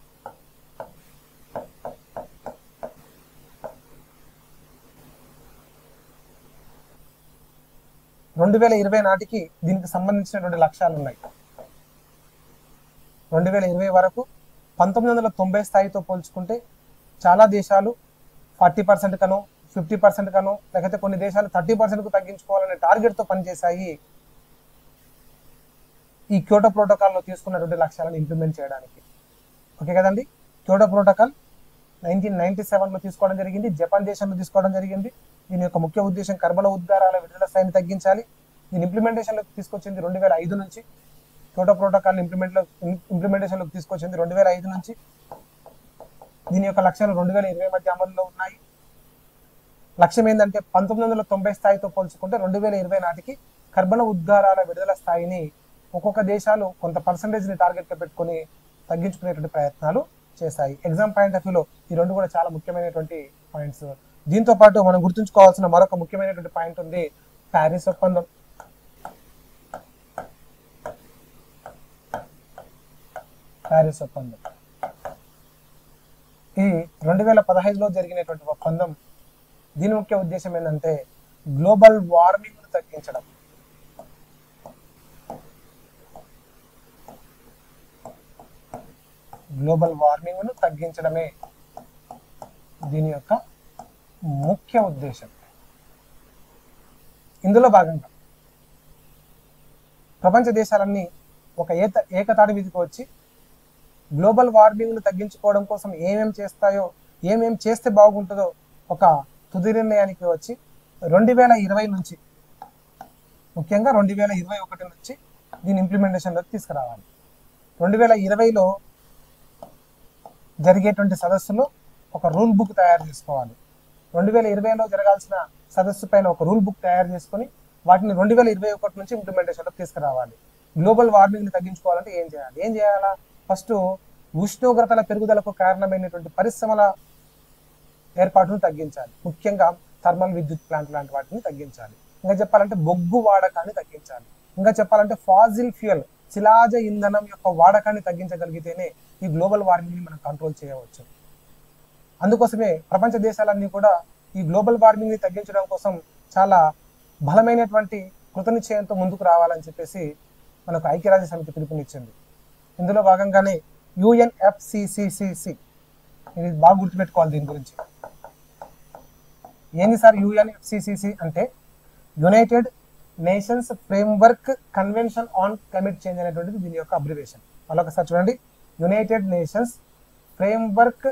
రెండు 2020 నాటికి దీనికి సంబంధించినటువంటి లక్ష్యాలు ఉన్నాయి. 2020 వరకు 1990 స్థాయితో పోల్చుకుంటే చాలా దేశాలు 40% కనో 50% కనో లేకపోతే కొన్ని దేశాలు 30%కు తగ్గించుకోవాలనే టార్గెట్తో పనిచేశాయి ఈ క్యోటో ప్రోటోకాల్లో తీసుకున్నటువంటి లక్ష్యాలను ఇంప్లిమెంట్ చేయడానికి. ఓకే కదండి. క్యోటో ప్రోటోకాల్ 1997లో తీసుకోవడం జరిగింది, జపాన్ దేశంలో తీసుకోవడం జరిగింది. దీని యొక్క ముఖ్య ఉద్దేశం కర్బన ఉద్గారాల విడుదల స్థాయిని తగ్గించాలి. దీని ఇంప్లిమెంటేషన్లోకి తీసుకొచ్చింది 2005 నుంచి. క్యోటో ప్రోటోకాల్ ఇంప్లిమెంటేషన్లోకి తీసుకొచ్చింది 2005 నుంచి. దీని యొక్క లక్ష్యాలు 2020 మధ్య అమలులో ఉన్నాయి. లక్ష్యం ఏంటంటే 1990 స్థాయితో పోల్చుకుంటే 2020 నాటికి కర్బన ఉద్గారాల విడుదల స్థాయిని ఒక్కొక్క దేశాలు కొంత పర్సంటేజ్ని టార్గెట్గా పెట్టుకొని తగ్గించుకునేటువంటి ప్రయత్నాలు చేశాయి. ఎగ్జామ్ పాయింట్ ఆఫ్ వ్యూలో ఈ రెండు కూడా చాలా ముఖ్యమైనటువంటి పాయింట్స్. దీంతో పాటు మనం గుర్తుంచుకోవాల్సిన మరొక ముఖ్యమైనటువంటి పాయింట్ ఉంది, ప్యారిస్ ఒప్పందం. ప్యారిస్ ఒప్పందం ఈ 2015లో జరిగినటువంటి ఒప్పందం. దీని ముఖ్య ఉద్దేశం ఏంటంటే గ్లోబల్ వార్మింగ్ ను తగ్గించడం. గ్లోబల్ వార్మింగ్ ను తగ్గించడమే దీని యొక్క ముఖ్య ఉద్దేశం. ఇందులో భాగంగా ప్రపంచ దేశాలన్నీ ఒక ఏకతాటి మీదకి వచ్చి గ్లోబల్ వార్మింగ్ ను తగ్గించుకోవడం కోసం ఏమేం చేస్తాయో, ఏమేం చేస్తే బాగుంటుందో ఒక తుది నిర్ణయానికి వచ్చి 2020 నుంచి, ముఖ్యంగా 2021 నుంచి దీని ఇంప్లిమెంటేషన్లోకి తీసుకురావాలి. 2020లో జరిగేటువంటి సదస్సులో ఒక రూల్ బుక్ తయారు చేసుకోవాలి. 2020లో జరగాల్సిన సదస్సు పైన ఒక రూల్ బుక్ తయారు చేసుకొని వాటిని 2021 నుంచి ఇంప్లిమెంటేషన్లోకి తీసుకురావాలి. గ్లోబల్ వార్మింగ్ని తగ్గించుకోవాలంటే ఏం చేయాలా? ఫస్ట్ ఉష్ణోగ్రతల పెరుగుదలకు కారణమైనటువంటి పరిశ్రమల ఏర్పాటును తగ్గించాలి. ముఖ్యంగా థర్మల్ విద్యుత్ ప్లాంట్ లాంటి వాటిని తగ్గించాలి. ఇంకా చెప్పాలంటే బొగ్గు వాడకాన్ని తగ్గించాలి. ఇంకా చెప్పాలంటే ఫాజిల్ ఫ్యూయల్ శిలాజ ఇంధనం యొక్క వాడకాన్ని తగ్గించగలిగితేనే ఈ గ్లోబల్ వార్మింగ్ని మనం కంట్రోల్ చేయవచ్చు. అందుకోసమే ప్రపంచ దేశాలన్నీ కూడా ఈ గ్లోబల్ వార్మింగ్ని తగ్గించడం కోసం చాలా బలమైనటువంటి కృతనిశ్చయంతో ముందుకు రావాలని చెప్పేసి మనకు ఐక్యరాజ్య సమితి పిలుపునిచ్చింది. ఇందులో భాగంగానే UNFCCC, ఇది బాగా గుర్తుపెట్టుకోవాలి. దీని గురించి ఏంది సార్ UNFCCC అంటే? United nations framework convention on climate change అనేటువంటిది దీని యొక్క అబ్రివేషన్. మళ్ళొకసారి చూడండి, United nations framework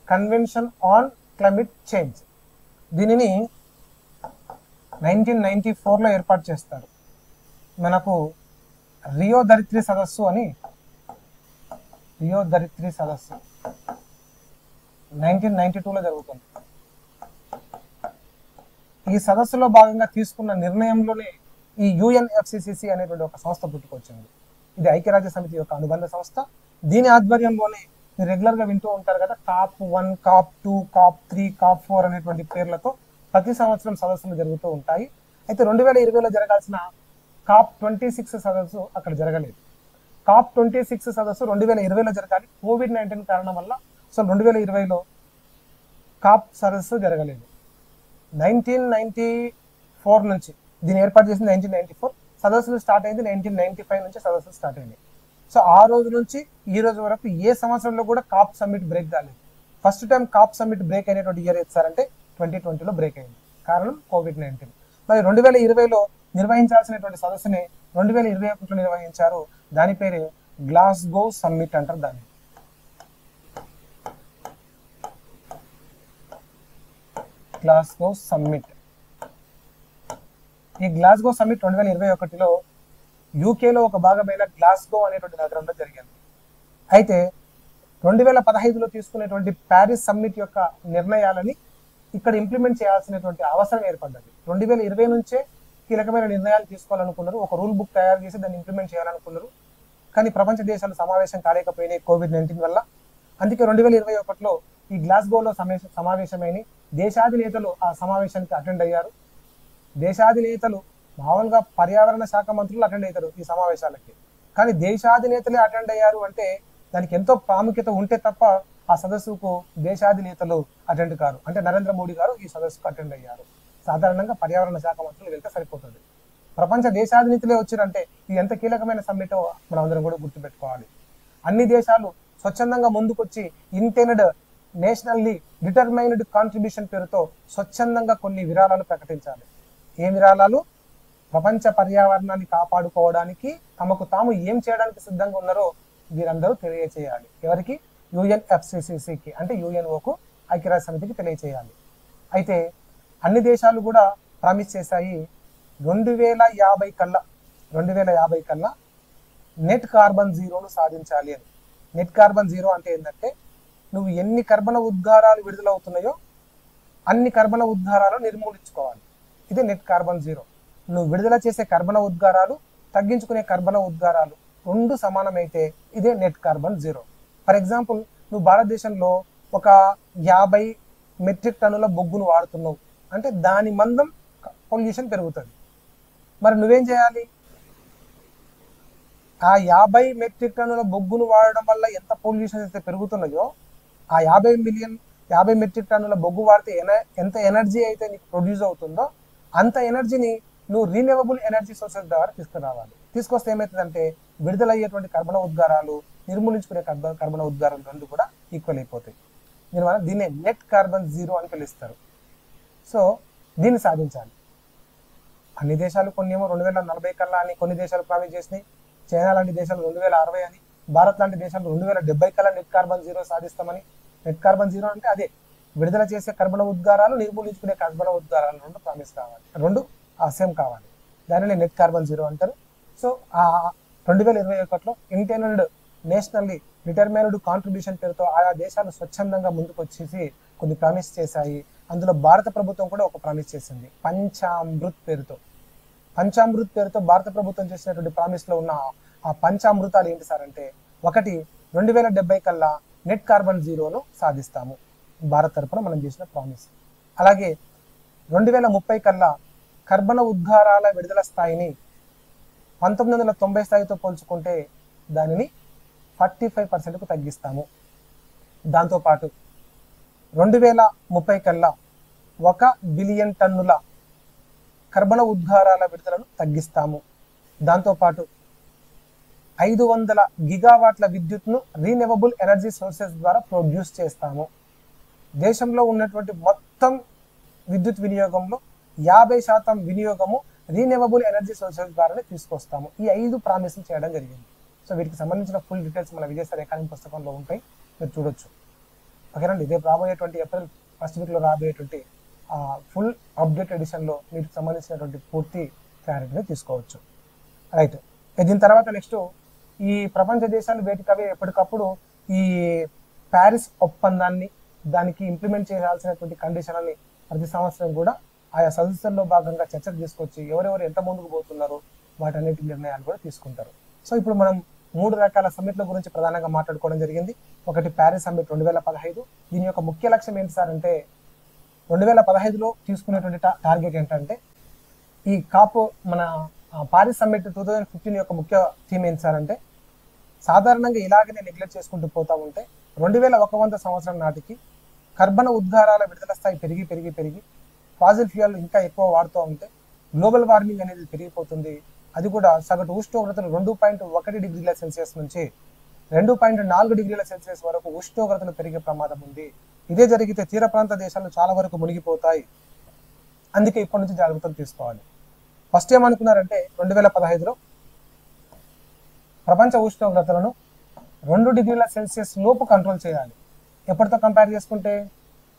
convention on climate change. దీనిని 1994లో ఏర్పాటు చేస్తారు. మనకు రియో ధరిత్రి సదస్సు 1992లో జరుగుతుంది. ఈ సదస్సులో భాగంగా తీసుకున్న నిర్ణయంలోనే ఈ UNFCCC అనేటువంటి ఒక సంస్థ పుట్టుకొచ్చింది. ఇది ఐక్యరాజ్య సమితి యొక్క అనుబంధ సంస్థ. దీని ఆధ్వర్యంలోనే మీరు రెగ్యులర్గా వింటూ ఉంటారు కదా, COP1, COP2, COP3, COP4 అనేటువంటి పేర్లతో ప్రతి సంవత్సరం సదస్సులు జరుగుతూ ఉంటాయి. అయితే 2020లో జరగాల్సిన COP26 సదస్సు అక్కడ జరగలేదు. COP26 సదస్సు 2020లో జరగాలి. COVID-19 కారణం వల్ల అసలు 2020లో COP సదస్సు జరగలేదు. 1994 నుంచి దీన్ని ఏర్పాటు చేసింది. 1994 సదస్సులు స్టార్ట్ అయింది. 1995 నుంచి సదస్సులు స్టార్ట్ అయింది. సో ఆ రోజు నుంచి ఈ రోజు వరకు ఏ సంవత్సరంలో కూడా COP సమ్మిట్ బ్రేక్ కాలేదు. First time COP summit break అయినటువంటి ఇయర్ ఏది అంటే 2020లో బ్రేక్ అయింది. కారణం COVID-19. మరి 2020లో నిర్వహించాల్సినటువంటి సదస్సుని 2021లో నిర్వహించారు. దాని పేరే గ్లాస్గో సమ్మిట్ అంటారు దాన్ని. Glasgow summit. ఈ గ్లాస్గో సమ్మిట్ 2021లో యూకేలో ఒక భాగమైన గ్లాస్గో అనేటువంటి నగరంలో జరిగింది. అయితే 2015లో తీసుకునేటువంటి ప్యారిస్ సమ్మిట్ యొక్క నిర్ణయాలని ఇక్కడ ఇంప్లిమెంట్ చేయాల్సినటువంటి అవసరం ఏర్పడ్డది. 2020 నుంచే కీలకమైన నిర్ణయాలు తీసుకోవాలనుకున్నారు. ఒక రూల్ బుక్ తయారు చేసి దాన్ని ఇంప్లిమెంట్ చేయాలనుకున్నారు. కానీ ప్రపంచ దేశాలు సమావేశం కాలేకపోయినాయి COVID-19 వల్ల. అందుకే 2021లో ఈ గ్లాస్గోలో సమావేశమైన దేశాధినేతలు ఆ సమావేశానికి అటెండ్ అయ్యారు. దేశాధినేతలు మామూలుగా పర్యావరణ శాఖ మంత్రులు అటెండ్ అవుతారు ఈ సమావేశాలకి, కానీ దేశాధినేతలే అటెండ్ అయ్యారు అంటే దానికి ఎంతో ప్రాముఖ్యత ఉంటే తప్ప ఆ సదస్సుకు దేశాధినేతలు అటెండ్ కారు. అంటే నరేంద్ర మోడీ గారు ఈ సదస్సుకు అటెండ్ అయ్యారు. సాధారణంగా పర్యావరణ శాఖ మంత్రులు వెళ్తే సరిపోతుంది. ప్రపంచ దేశాధినేతలే వచ్చారంటే ఇది ఎంత కీలకమైన సమ్మిటో మనం అందరం కూడా గుర్తుపెట్టుకోవాలి. అన్ని దేశాలు స్వచ్ఛందంగా ముందుకొచ్చి ఇంటెండెడ్ నేషనల్లీ డిటర్మైన్డ్ కాంట్రిబ్యూషన్ పేరుతో స్వచ్ఛందంగా కొన్ని విరాళాలు ప్రకటించాలి. ఏ విరాళాలు? ప్రపంచ పర్యావరణాన్ని కాపాడుకోవడానికి తమకు తాము ఏం చేయడానికి సిద్ధంగా ఉన్నారో వీరందరూ తెలియచేయాలి. ఎవరికి? UNFCCCకి అంటే UNOకు, ఐక్యరాజ్య సమితికి తెలియచేయాలి. అయితే అన్ని దేశాలు కూడా ప్రామిస్ చేశాయి 2050 కల్లా నెట్ కార్బన్ జీరోను సాధించాలి అని. నెట్ కార్బన్ జీరో అంటే ఏంటంటే నువ్వు ఎన్ని కర్బన ఉద్గారాలు విడుదలవుతున్నాయో అన్ని కర్బన ఉద్గారాలు నిర్మూలించుకోవాలి. ఇది నెట్ కార్బన్ జీరో. నువ్వు విడుదల చేసే కర్బన ఉద్గారాలు, తగ్గించుకునే కర్బన ఉద్గారాలు రెండు సమానమైతే ఇదే net carbon zero. For example, నువ్వు భారతదేశంలో ఒక 50 మెట్రిక్ టన్నుల బొగ్గును వాడుతున్నావు అంటే దాని మందం పొల్యూషన్ పెరుగుతుంది. మరి నువ్వేం చేయాలి? ఆ 50 మెట్రిక్ టన్నుల బొగ్గును వాడడం వల్ల ఎంత పొల్యూషన్ అయితే పెరుగుతున్నాయో ఆ 50 మెట్రిక్ టన్నుల బొగ్గు వాడితే ఎంత ఎనర్జీ అయితే నీకు ప్రొడ్యూస్ అవుతుందో అంత ఎనర్జీని నువ్వు రీన్యూవబుల్ ఎనర్జీ సోర్సెస్ ద్వారా తీసుకురావాలి. తీసుకొస్తే ఏమవుతుందంటే విడుదలయ్యేటువంటి కర్బన ఉద్గారాలు, నిర్మూలించుకునే కర్బన ఉద్గారాలు రెండు కూడా ఈక్వల్ అయిపోతాయి. దీనివల్ల దీన్నే నెట్ కార్బన్ జీరో అని పిలుస్తారు. సో దీన్ని సాధించాలి. అన్ని దేశాలు కొన్ని ఏమో 2040 కల్లా అని కొన్ని దేశాలు ప్రామిస్ చేసినాయి. చైనా లాంటి దేశాలు 2060 అని, భారత్ లాంటి దేశాలు 2070 కల్లా నెట్ కార్బన్ జీరో సాధిస్తామని. నెట్ కార్బన్ జీరో అంటే అదే విడుదల చేసే కర్బన ఉద్గారాలు, నిర్మూలించుకునే కర్బన ఉద్గారాలు రెండు ప్రామిస్ కావాలి, రెండు సేమ్ కావాలి. దానిని నెట్ కార్బన్ జీరో అంటారు. సో ఆ 2021లో ఇంటెండెడ్ నేషనల్లీ డిటర్మైన్డ్ కాంట్రిబ్యూషన్ పేరుతో ఆయా దేశాలు స్వచ్ఛందంగా ముందుకు వచ్చేసి కొన్ని ప్రామిస్ చేశాయి. అందులో భారత ప్రభుత్వం కూడా ఒక ప్రామిస్ చేసింది పంచామృత్ పేరుతో. పంచామృత్ పేరుతో భారత ప్రభుత్వం చేసినటువంటి ప్రామిస్ లో ఉన్న ఆ పంచామృతాలు ఏంటి సార్ అంటే, ఒకటి 2070 కల్లా నెట్ కార్బన్ జీరోను సాధిస్తాము, భారత్ తరపున మనం చేసిన ప్రామిస్. అలాగే 2030 కల్లా కర్బన ఉద్గారాల విడుదల స్థాయిని 1990 స్థాయితో పోల్చుకుంటే దానిని 45%కు తగ్గిస్తాము. దాంతోపాటు 2030 కల్లా 1 బిలియన్ టన్నుల కర్బన ఉద్గారాల విడుదలను తగ్గిస్తాము. దాంతోపాటు 500 గిగావాట్ల విద్యుత్ను రీనెవబుల్ ఎనర్జీ సోర్సెస్ ద్వారా ప్రొడ్యూస్ చేస్తాము. దేశంలో ఉన్నటువంటి మొత్తం విద్యుత్ వినియోగంలో 50% వినియోగము రీనెవబుల్ ఎనర్జీ సోర్సెస్ ద్వారానే తీసుకొస్తాము. ఈ 5 ప్రామిసులు చేయడం జరిగింది. సో వీటికి సంబంధించిన ఫుల్ డీటెయిల్స్ మన విజయసాయి ఎకానమీ పుస్తకంలో ఉంటాయి, మీరు చూడొచ్చు. ఓకేనండి, రేపు రాబోయేటువంటి ఏప్రిల్ ఫస్ట్ వీక్లో రాబోయేటువంటి ఫుల్ అప్డేట్ ఎడిషన్లో మీకు సంబంధించినటువంటి పూర్తి క్లారిటీని తీసుకోవచ్చు. రైట్, దీని తర్వాత నెక్స్ట్ ఈ ప్రపంచ దేశాలు వేటికవే ఎప్పటికప్పుడు ఈ ప్యారిస్ ఒప్పందాన్ని, దానికి ఇంప్లిమెంట్ చేయాల్సినటువంటి కండిషన్లని ప్రతి సంవత్సరం కూడా ఆయా సదస్సుల్లో భాగంగా చర్చకు తీసుకొచ్చి ఎవరెవరు ఎంత ముందుకు పోతున్నారో వాటన్నిటి నిర్ణయాలు కూడా తీసుకుంటారు. సో ఇప్పుడు మనం 3 రకాల సమ్మిట్ల గురించి ప్రధానంగా మాట్లాడుకోవడం జరిగింది. ఒకటి ప్యారిస్ సమ్మిట్ 2015. దీని యొక్క ముఖ్య లక్ష్యం ఏంటి సార్ అంటే, 2015లో తీసుకునేటువంటి టార్గెట్ ఏంటంటే, ఈ కాప్ మన పారిస్ సమ్మిట్ 2015 యొక్క ముఖ్య థీమ్ ఏంటి సార్ అంటే, సాధారణంగా ఇలాగనే నెగ్లెక్ట్ చేసుకుంటూ పోతా ఉంటే 2100 సంవత్సరం నాటికి కర్బన ఉద్గారాల విడుదల స్థాయి పెరిగి పెరిగి పెరిగి ఫాజిల్ ఫ్యూయల్ ఇంకా ఎక్కువ వాడుతూ ఉంటే గ్లోబల్ వార్మింగ్ అనేది పెరిగిపోతుంది. అది కూడా సగటు ఉష్ణోగ్రతలు 2.1 డిగ్రీల సెల్సియస్ నుంచి 2.4 డిగ్రీల సెల్సియస్ వరకు ఉష్ణోగ్రతలు పెరిగే ప్రమాదం ఉంది. ఇదే జరిగితే తీర ప్రాంత దేశాలు చాలా వరకు మునిగిపోతాయి. అందుకే ఇప్పటి నుంచి జాగ్రత్తలు తీసుకోవాలి. ఫస్ట్ ఏమనుకున్నారంటే 2015లో ప్రపంచ ఉష్ణోగ్రతలను 2 డిగ్రీల సెల్సియస్ లోపు కంట్రోల్ చేయాలి. ఎప్పటితో కంపేర్ చేసుకుంటే,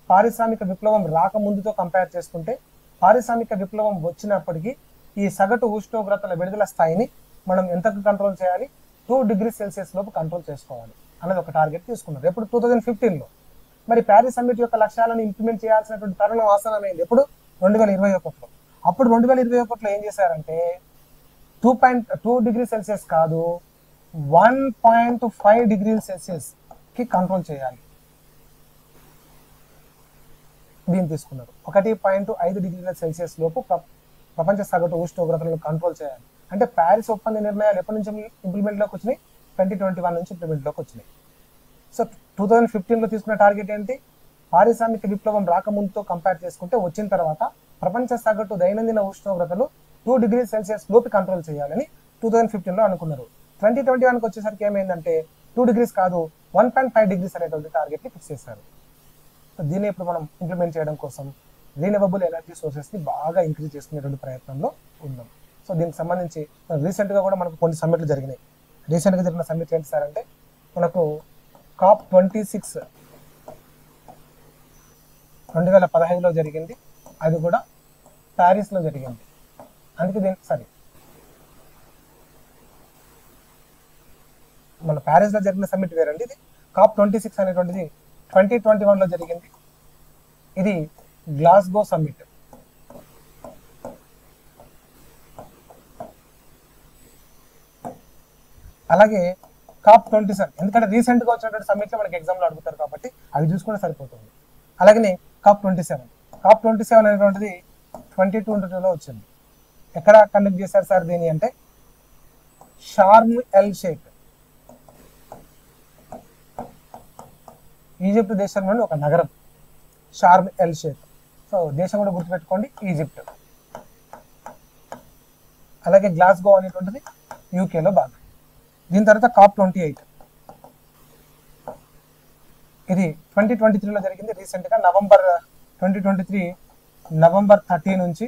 పారిశ్రామిక విప్లవం రాకముందుతో కంపేర్ చేసుకుంటే, పారిశ్రామిక విప్లవం వచ్చినప్పటికీ ఈ సగటు ఉష్ణోగ్రతల విడుదల స్థాయిని మనం ఎంతకు కంట్రోల్ చేయాలి, 2 డిగ్రీ సెల్సియస్ లోపు కంట్రోల్ చేసుకోవాలి అనేది ఒక టార్గెట్ తీసుకున్నారు. ఎప్పుడు 2015లో. మరి ప్యారిస్ సమ్మిట్ యొక్క లక్ష్యాలను ఇంప్లిమెంట్ చేయాల్సినటువంటి తరుణం ఆసనమైంది ఎప్పుడు, 2021లో. అప్పుడు 2021లో ఏం చేశారంటే 2 డిగ్రీ సెల్సియస్ కాదు, 1.5 డిగ్రీ సెల్సియస్ కి కంట్రోల్ చేయాలి. దీన్ని తీసుకున్నారు. 1.5 డిగ్రీల సెల్సియస్ లోపు ప్రపంచ సగటు ఉష్ణోగ్రతలను కంట్రోల్ చేయాలి. అంటే ప్యారిస్ ఒప్పంద నిర్ణయాలు ఎప్పటి నుంచి ఇంప్లిమెంట్లోకి వచ్చినాయి, 2021 నుంచి ఇంప్లిమెంట్లోకి వచ్చినాయి. సో 2015లో తీసుకున్న టార్గెట్ ఏంటి, పారిశ్రామిక విప్లవం రాకముందుతో కంపేర్ చేసుకుంటే వచ్చిన తర్వాత ప్రపంచ సగటు దైనందిన ఉష్ణోగ్రతలు 2 డిగ్రీ సెల్సియస్ లోపు కంట్రోల్ చేయాలని 2015లో అనుకున్నారు. 2021కి వచ్చేసరికి ఏమైందంటే 2 డిగ్రీస్ కాదు, 1.5 డిగ్రీస్ అనేటువంటి టార్గెట్ని ఫిక్స్ చేశారు. దీన్ని ఇప్పుడు మనం ఇంప్లిమెంట్ చేయడం కోసం రీనెవబుల్ ఎనర్జీ సోర్సెస్ ని బాగా ఇంక్రీజ్ చేసుకునేటువంటి ప్రయత్నంలో ఉన్నాం. సో దీనికి సంబంధించి రీసెంట్ గా కూడా మనకు కొన్ని సమ్మిట్లు జరిగినాయి. రీసెంట్ గా జరిగిన సమ్మిట్ ఏంటి సార్ అంటే, మనకు COP26 2015లో జరిగింది. అది కూడా ప్యారిస్ లో జరిగింది. అందుకే దీనికి మన ప్యారిస్ లో జరిగిన సమ్మిట్ వేరండి. ఇది COP26 అనేటువంటిది 2021లో జరిగింది. ఇది గ్లాస్గో సమ్మిట్. అలాగే COP27, ఎందుకంటే రీసెంట్ గా వచ్చినటువంటి సమ్మిట్ మనకి ఎగ్జామ్ లో అడుగుతారు కాబట్టి అవి చూసుకుంటే సరిపోతుంది. అలాగే COP27 అనేటువంటిది 2022లో వచ్చింది. ఎక్కడ కండక్ట్ చేశారు సార్ దీని అంటే, షార్మ్ ఎల్ షేక్, ఈజిప్ట్ దేశంలోని ఒక నగరం షార్మ్ ఎల్ షేక్. సో దేశం కూడా గుర్తుపెట్టుకోండి, ఈజిప్ట్. అలాగే గ్లాస్గో అనేటువంటిది యూకేలో భాగం. దీని తర్వాత COP28, ఇది 2023లో జరిగింది. రీసెంట్గా నవంబర్ 2023 నవంబర్ 30 నుంచి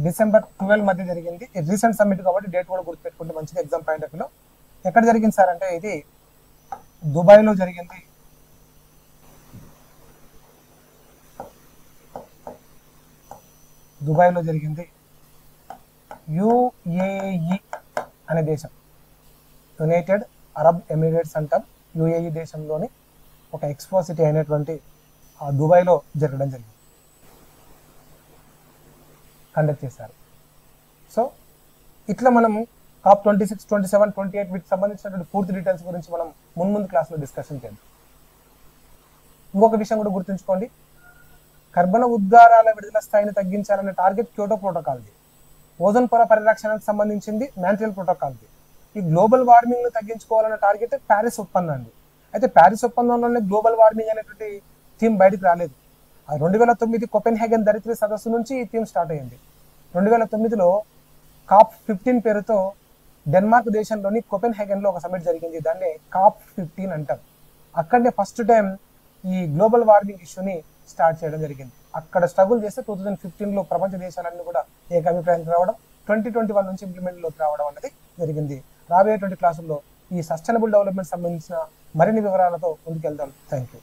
డిసెంబర్ 12 మధ్య జరిగింది. రీసెంట్ సమ్మిట్ కాబట్టి డేట్ కూడా గుర్తుపెట్టుకుంటే మంచిది ఎగ్జామ్ పాయింట్ ఆఫ్ వ్యూలో. ఎక్కడ జరిగింది సార్ అంటే, ఇది దుబాయ్లో జరిగింది. దుబాయ్లో జరిగింది. యుఏఈ అనే దేశం, యునైటెడ్ అరబ్ ఎమిరేట్స్ అంటాం, యుఏఈ దేశంలోని ఒక ఎక్స్పో సిటీ అయినటువంటి దుబాయ్లో జరగడం జరిగింది, కండక్ట్ చేశారు. సో ఇట్లా మనం COP26, 27, 28 వీటికి సంబంధించినటువంటి పూర్తి డీటెయిల్స్ గురించి మనం ముందు క్లాస్లో డిస్కషన్ చేద్దాం. ఇంకొక విషయం కూడా గుర్తుంచుకోండి, కర్బన ఉద్గారాల విడుదల స్థాయిని తగ్గించాలనే టార్గెట్ క్యోటో ప్రోటోకాల్ది, ఓజోన్ పొర పరిరక్షణకు సంబంధించింది మాంట్రియల్ ప్రోటోకాల్ది. ఈ గ్లోబల్ వార్మింగ్ ను తగ్గించుకోవాలన్న టార్గెట్ ప్యారిస్ ఒప్పందం అండి. అయితే ప్యారిస్ ఒప్పందంలోనే గ్లోబల్ వార్మింగ్ అనేటువంటి థీమ్ బయటకు రాలేదు. 2009 కోపెన్హేగన్ ధరిత్రి సదస్సు నుంచి ఈ థీమ్ స్టార్ట్ అయ్యింది. 2009లో COP15 పేరుతో డెన్మార్క్ దేశంలోని కోపెన్హేగన్లో ఒక సమిట్ జరిగింది, దాన్ని COP15 అంటారు. అక్కడనే ఫస్ట్ టైం ఈ గ్లోబల్ వార్మింగ్ ఇష్యూని స్టార్ట్ చేయడం జరిగింది. అక్కడ స్ట్రగుల్ చేస్తే 2015లో ప్రపంచ దేశాలన్నీ కూడా ఏకాభిప్రాయానికి రావడం, 2021 నుంచి ఇంప్లిమెంట్లోకి రావడం అనేది జరిగింది. రాబోయేటువంటి క్లాసుల్లో ఈ సస్టైనబుల్ డెవలప్మెంట్ సంబంధించిన మరిన్ని వివరాలతో ముందుకెళ్దాం. Thank you.